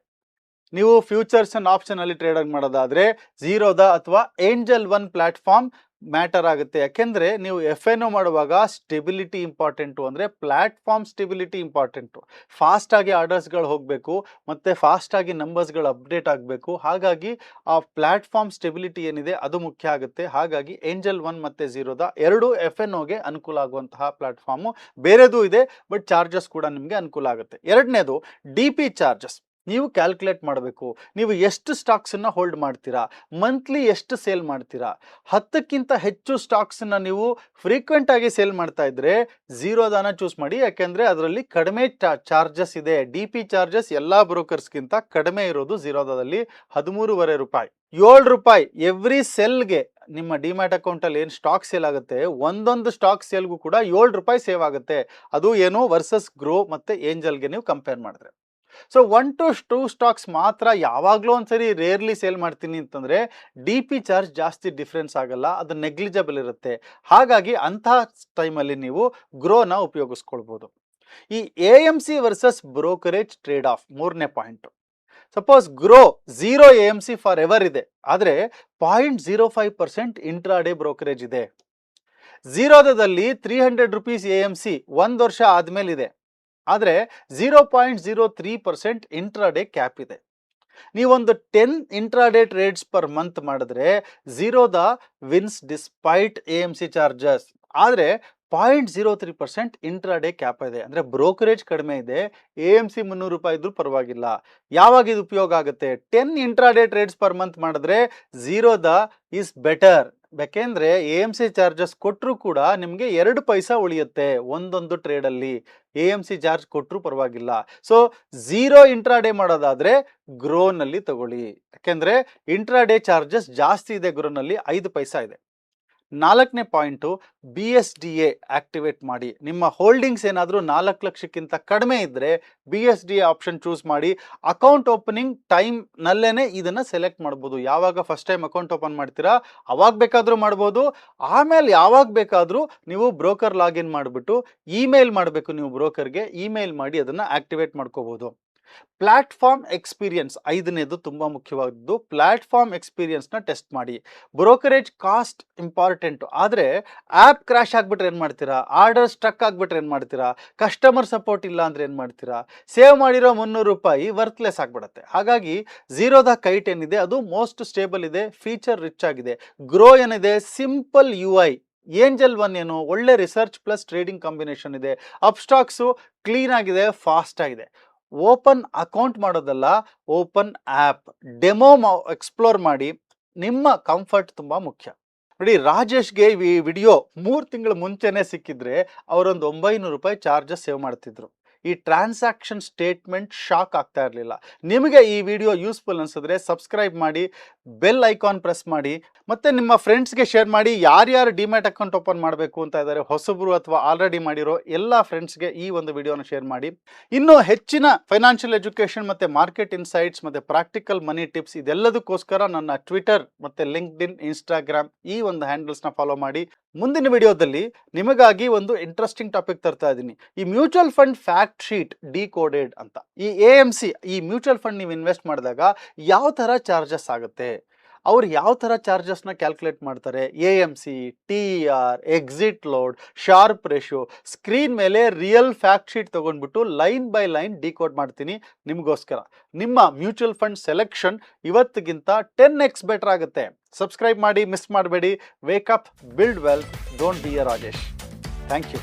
ನೀವು ಫ್ಯೂಚರ್ಸ್ ಅಂಡ್ ಆಪ್ಷನ್ ಅಲ್ಲಿ ಟ್ರೇಡಿಂಗ್ ಮಾಡೋದಾದ್ರೆ ಝೀರೋದಾ ಅಥವಾ ಏಂಜಲ್ ಒನ್ ಪ್ಲಾಟ್ಫಾರ್ಮ್ ಮ್ಯಾಟರ್ ಆಗುತ್ತೆ. ಯಾಕೆಂದ್ರೆ ನೀವು FNO ಮಾಡುವಾಗ ಸ್ಟೆಬಿಲಿಟಿ ಇಂಪಾರ್ಟೆಂಟು, ಅಂದರೆ ಪ್ಲಾಟ್ಫಾರ್ಮ್ ಸ್ಟೆಬಿಲಿಟಿ ಇಂಪಾರ್ಟೆಂಟು. ಫಾಸ್ಟಾಗಿ ಆರ್ಡರ್ಸ್ಗಳು ಹೋಗಬೇಕು ಮತ್ತು ಫಾಸ್ಟಾಗಿ ನಂಬರ್ಸ್ಗಳು ಅಪ್ಡೇಟ್ ಆಗಬೇಕು. ಹಾಗಾಗಿ ಆ ಪ್ಲಾಟ್ಫಾರ್ಮ್ ಸ್ಟೆಬಿಲಿಟಿ ಏನಿದೆ ಅದು ಮುಖ್ಯ ಆಗುತ್ತೆ. ಹಾಗಾಗಿ ಏಂಜಲ್ ಒನ್ ಮತ್ತು ಝೀರೋದಾ ಎರಡು FNOಗೆ ಅನುಕೂಲ ಆಗುವಂತಹ ಪ್ಲಾಟ್ಫಾರ್ಮು. ಬೇರೆದು ಇದೆ, ಬಟ್ ಚಾರ್ಜಸ್ ಕೂಡ ನಿಮಗೆ ಅನುಕೂಲ ಆಗುತ್ತೆ. ಎರಡನೇದು, DP ಚಾರ್ಜಸ್. ನೀವು ಕ್ಯಾಲ್ಕುಲೇಟ್ ಮಾಡಬೇಕು. ನೀವು ಎಷ್ಟು ಸ್ಟಾಕ್ಸನ್ನು ಹೋಲ್ಡ್ ಮಾಡ್ತೀರಾ, ಮಂತ್ಲಿ ಎಷ್ಟು ಸೇಲ್ ಮಾಡ್ತೀರಾ. 10ಕ್ಕಿಂತ ಹೆಚ್ಚು ಸ್ಟಾಕ್ಸನ್ನು ನೀವು ಫ್ರೀಕ್ವೆಂಟಾಗಿ ಸೇಲ್ ಮಾಡ್ತಾ ಇದ್ದರೆ ಝೀರೋದಾನ ಚೂಸ್ ಮಾಡಿ, ಯಾಕೆಂದರೆ ಅದರಲ್ಲಿ ಕಡಿಮೆ ಚಾರ್ಜಸ್ ಇದೆ. DP ಚಾರ್ಜಸ್ ಎಲ್ಲ ಬ್ರೋಕರ್ಸ್ಗಿಂತ ಕಡಿಮೆ ಇರೋದು ಝೀರೋದಾದಲ್ಲಿ, 13.5 ರೂಪಾಯಿ. 7 ರೂಪಾಯಿ ಎವ್ರಿ ಸೆಲ್ಗೆ. ನಿಮ್ಮ ಡಿಮ್ಯಾಟ್ ಅಕೌಂಟಲ್ಲಿ ಏನು ಸ್ಟಾಕ್ ಸೇಲ್ ಆಗುತ್ತೆ, ಒಂದೊಂದು ಸ್ಟಾಕ್ ಸೇಲ್ಗೂ ಕೂಡ 7 ರೂಪಾಯಿ ಸೇವ್ ಆಗುತ್ತೆ. ಅದು ಏನು ವರ್ಸಸ್ ಗ್ರೋ ಮತ್ತು ಏಂಜಲ್ಗೆ ನೀವು ಕಂಪೇರ್ ಮಾಡಿದ್ರೆ. ಸೊ 1 to 2 ಸ್ಟಾಕ್ಸ್ ಮಾತ್ರ ಯಾವಾಗಲೂ ಒಂದ್ಸರಿ ರೇರ್ಲಿ ಸೇಲ್ ಮಾಡ್ತೀನಿ ಅಂತಂದರೆ DP ಚಾರ್ಜ್ ಜಾಸ್ತಿ ಡಿಫ್ರೆನ್ಸ್ ಆಗಲ್ಲ, ಅದು ನೆಗ್ಲಿಜಬಲ್ ಇರುತ್ತೆ. ಹಾಗಾಗಿ ಅಂತಹ ಟೈಮಲ್ಲಿ ನೀವು ಗ್ರೋನ ಉಪಯೋಗಿಸ್ಕೊಳ್ಬೋದು. ಈ AMC versus brokerage trade off ಮೂರನೇ point. Suppose Groww 0 AMC forever ಇದೆ, ಆದರೆ 0.05% ಇಂಟ್ರಾಡೇ ಬ್ರೋಕರೇಜ್ ಇದೆ. ಝೀರೋದಾದಲ್ಲಿ 300 ರೂಪೀಸ್ AMC 1 ವರ್ಷ ಆದಮೇಲಿದೆ, ಆದರೆ 0.03% ಇಂಟ್ರಾಡೇ ಕ್ಯಾಪ್ ಇದೆ. ನೀವೊಂದು 10 ಇಂಟ್ರಾಡೇ ಟ್ರೇಡ್ಸ್ ಪರ್ ಮಂತ್ ಮಾಡಿದ್ರೆ ಝೀರೋದಾ ವಿನ್ಸ್ ಡಿಸ್ಪೈಟ್ AMC ಚಾರ್ಜಸ್. ಆದರೆ 0.03% ಇಂಟ್ರಾಡೇ ಕ್ಯಾಪ್ ಇದೆ, ಅಂದರೆ ಬ್ರೋಕರೇಜ್ ಕಡಿಮೆ ಇದೆ. AMC 300 ರೂಪಾಯಿ ಇದ್ರೂ ಪರವಾಗಿಲ್ಲ. ಯಾವಾಗ ಇದು ಉಪಯೋಗ ಆಗುತ್ತೆ? 10 ಇಂಟ್ರಾಡೇ ಟ್ರೇಡ್ಸ್ ಪರ್ ಮಂತ್ ಮಾಡಿದ್ರೆ ಝೀರೋದ ಈಸ್ ಬೆಟರ್. ಯಾಕೆಂದರೆ AMC ಚಾರ್ಜಸ್ ಕೊಟ್ಟರು ಕೂಡ ನಿಮಗೆ 2 ಪೈಸಾ ಉಳಿಯುತ್ತೆ ಒಂದೊಂದು ಟ್ರೇಡಲ್ಲಿ. AMC ಚಾರ್ಜ್ ಕೊಟ್ಟರು ಪರವಾಗಿಲ್ಲ. ಸೊ ಝೀರೋ ಇಂಟ್ರಾಡೇ ಮಾಡೋದಾದರೆ ಗ್ರೋನಲ್ಲಿ ತಗೊಳ್ಳಿ. ಯಾಕೆಂದರೆ ಇಂಟ್ರಾಡೇ ಚಾರ್ಜಸ್ ಜಾಸ್ತಿ ಇದೆ ಗ್ರೋನಲ್ಲಿ, 5 ಪೈಸಾ ಇದೆ. 4ನೇ ಪಾಯಿಂಟು, BSDA ಆಕ್ಟಿವೇಟ್ ಮಾಡಿ. ನಿಮ್ಮ ಹೋಲ್ಡಿಂಗ್ಸ್ ಏನಾದರೂ 4 ಲಕ್ಷಕ್ಕಿಂತ ಕಡಿಮೆ ಇದ್ದರೆ BSDA ಆಪ್ಷನ್ ಚೂಸ್ ಮಾಡಿ. ಅಕೌಂಟ್ ಓಪನಿಂಗ್ ಟೈಮ್ನಲ್ಲೇ ಇದನ್ನು ಸೆಲೆಕ್ಟ್ ಮಾಡ್ಬೋದು. ಯಾವಾಗ ಫಸ್ಟ್ ಟೈಮ್ ಅಕೌಂಟ್ ಓಪನ್ ಮಾಡ್ತೀರಾ ಅವಾಗ ಬೇಕಾದರೂ ಮಾಡ್ಬೋದು. ಆಮೇಲೆ ಯಾವಾಗ ಬೇಕಾದರೂ ನೀವು ಬ್ರೋಕರ್ ಲಾಗಿನ್ ಮಾಡಿಬಿಟ್ಟು ಇಮೇಲ್ ಮಾಡಬೇಕು. ನೀವು ಬ್ರೋಕರ್ಗೆ ಇಮೇಲ್ ಮಾಡಿ ಅದನ್ನು ಆಕ್ಟಿವೇಟ್ ಮಾಡ್ಕೋಬೋದು. ಪ್ಲಾಟ್ಫಾರ್ಮ್ ಎಕ್ಸ್ಪೀರಿಯನ್ಸ್ 5ನೇದು ತುಂಬ ಮುಖ್ಯವಾದದ್ದು. ಪ್ಲಾಟ್ಫಾರ್ಮ್ ಎಕ್ಸ್ಪೀರಿಯನ್ಸ್ನ ಟೆಸ್ಟ್ ಮಾಡಿ. ಬ್ರೋಕರೇಜ್ ಕಾಸ್ಟ್ ಇಂಪಾರ್ಟೆಂಟು, ಆದರೆ ಆ್ಯಪ್ ಕ್ರ್ಯಾಶ್ ಆಗಿಬಿಟ್ರೆ ಏನು ಮಾಡ್ತೀರಾ? ಆರ್ಡರ್ ಸ್ಟ್ರಕ್ ಆಗಿಬಿಟ್ರೆ ಏನು ಮಾಡ್ತೀರಾ? ಕಸ್ಟಮರ್ ಸಪೋರ್ಟ್ ಇಲ್ಲ ಅಂದರೆ ಏನು ಮಾಡ್ತೀರಾ? ಸೇವ್ ಮಾಡಿರೋ 300 ರೂಪಾಯಿ ವರ್ತ್ಲೆಸ್ ಆಗಿಬಿಡುತ್ತೆ. ಹಾಗಾಗಿ ಝೀರೋದ ಕೈಟ್ ಏನಿದೆ ಅದು ಮೋಸ್ಟ್ ಸ್ಟೇಬಲ್ ಇದೆ, ಫೀಚರ್ ರಿಚ್ ಆಗಿದೆ. ಗ್ರೋ ಏನಿದೆ ಸಿಂಪಲ್ UI. ಏಂಜಲ್ ಒನ್ ಏನು ಒಳ್ಳೆ ರಿಸರ್ಚ್ ಪ್ಲಸ್ ಟ್ರೇಡಿಂಗ್ ಕಾಂಬಿನೇಷನ್ ಇದೆ. ಅಪ್ಸ್ಟಾಕ್ಸು ಕ್ಲೀನ್ ಆಗಿದೆ, ಫಾಸ್ಟ್ ಆಗಿದೆ. ಓಪನ್ ಅಕೌಂಟ್ ಮಾಡೋದಲ್ಲ, ಓಪನ್ ಆ್ಯಪ್. ಡೆಮೋ ಎಕ್ಸ್ಪ್ಲೋರ್ ಮಾಡಿ. ನಿಮ್ಮ ಕಂಫರ್ಟ್ ತುಂಬ ಮುಖ್ಯ. ನೋಡಿ, ರಾಜೇಶ್ಗೆ ಈ ವಿಡಿಯೋ 3 ತಿಂಗಳ ಮುಂಚೆನೇ ಸಿಕ್ಕಿದ್ರೆ ಅವರೊಂದು 900 ರೂಪಾಯಿ ಚಾರ್ಜಸ್ ಸೇವ್ ಮಾಡ್ತಿದ್ರು. ಈ ಟ್ರಾನ್ಸಾಕ್ಷನ್ ಸ್ಟೇಟ್ಮೆಂಟ್ ಶಾಕ್ ಆಗ್ತಾ ಇರಲಿಲ್ಲ. ನಿಮಗೆ ಈ ವಿಡಿಯೋ ಯೂಸ್ಫುಲ್ ಅನಿಸಿದ್ರೆ ಸಬ್ಸ್ಕ್ರೈಬ್ ಮಾಡಿ, ಬೆಲ್ ಐಕಾನ್ ಪ್ರೆಸ್ ಮಾಡಿ, ಮತ್ತು ನಿಮ್ಮ ಫ್ರೆಂಡ್ಸ್ಗೆ ಶೇರ್ ಮಾಡಿ. ಯಾರ್ಯಾರು ಡಿಮ್ಯಾಟ್ ಅಕೌಂಟ್ ಓಪನ್ ಮಾಡಬೇಕು ಅಂತ ಇದ್ದಾರೆ, ಹೊಸಬರು ಅಥವಾ ಆಲ್ರೆಡಿ ಮಾಡಿರೋ ಎಲ್ಲ ಫ್ರೆಂಡ್ಸ್ಗೆ ಈ ಒಂದು ವಿಡಿಯೋನ ಶೇರ್ ಮಾಡಿ. ಇನ್ನೂ ಹೆಚ್ಚಿನ ಫೈನಾನ್ಷಿಯಲ್ ಎಜುಕೇಷನ್ ಮತ್ತು ಮಾರ್ಕೆಟ್ ಇನ್ಸೈಟ್ಸ್ ಮತ್ತು ಪ್ರಾಕ್ಟಿಕಲ್ ಮನಿ ಟಿಪ್ಸ್ ಇದೆಲ್ಲದಕ್ಕೋಸ್ಕರ ನನ್ನ ಟ್ವಿಟರ್ ಮತ್ತು ಲಿಂಕ್ಡ್ಇನ್, ಇನ್ಸ್ಟಾಗ್ರಾಮ್ ಈ ಒಂದು ಹ್ಯಾಂಡಲ್ಸ್ನ ಫಾಲೋ ಮಾಡಿ. ಮುಂದಿನ ವಿಡಿಯೋದಲ್ಲಿ ನಿಮಗಾಗಿ ಒಂದು ಇಂಟ್ರೆಸ್ಟಿಂಗ್ ಟಾಪಿಕ್ ತರ್ತಾ ಇದ್ದೀನಿ. ಈ mutual fund fact sheet decoded ಅಂತ. ಈ AMC ಈ ಮ್ಯೂಚುವಲ್ ಫಂಡ್ ನೀವು ಇನ್ವೆಸ್ಟ್ ಮಾಡಿದಾಗ ಯಾವ ಥರ ಚಾರ್ಜಸ್ ಆಗುತ್ತೆ, ಅವ್ರು ಯಾವ ಥರ ಚಾರ್ಜಸ್ನ ಕ್ಯಾಲ್ಕುಲೇಟ್ ಮಾಡ್ತಾರೆ, AMC, TER, exit load, Sharpe ratio, screen ಮೇಲೆ ರಿಯಲ್ ಫ್ಯಾಕ್ಟ್ ಶೀಟ್ ತೊಗೊಂಡ್ಬಿಟ್ಟು ಲೈನ್ ಬೈ ಲೈನ್ ಡಿಕೋಡ್ ಮಾಡ್ತೀನಿ ನಿಮಗೋಸ್ಕರ. ನಿಮ್ಮ ಮ್ಯೂಚುವಲ್ ಫಂಡ್ ಸೆಲೆಕ್ಷನ್ ಇವತ್ತಿಗಿಂತ 10x ಬೆಟರ್ ಆಗುತ್ತೆ. ಸಬ್ಸ್ಕ್ರೈಬ್ ಮಾಡಿ, ಮಿಸ್ ಮಾಡಬೇಡಿ. Wake up, build wealth, don't be a Rajesh. Thank you.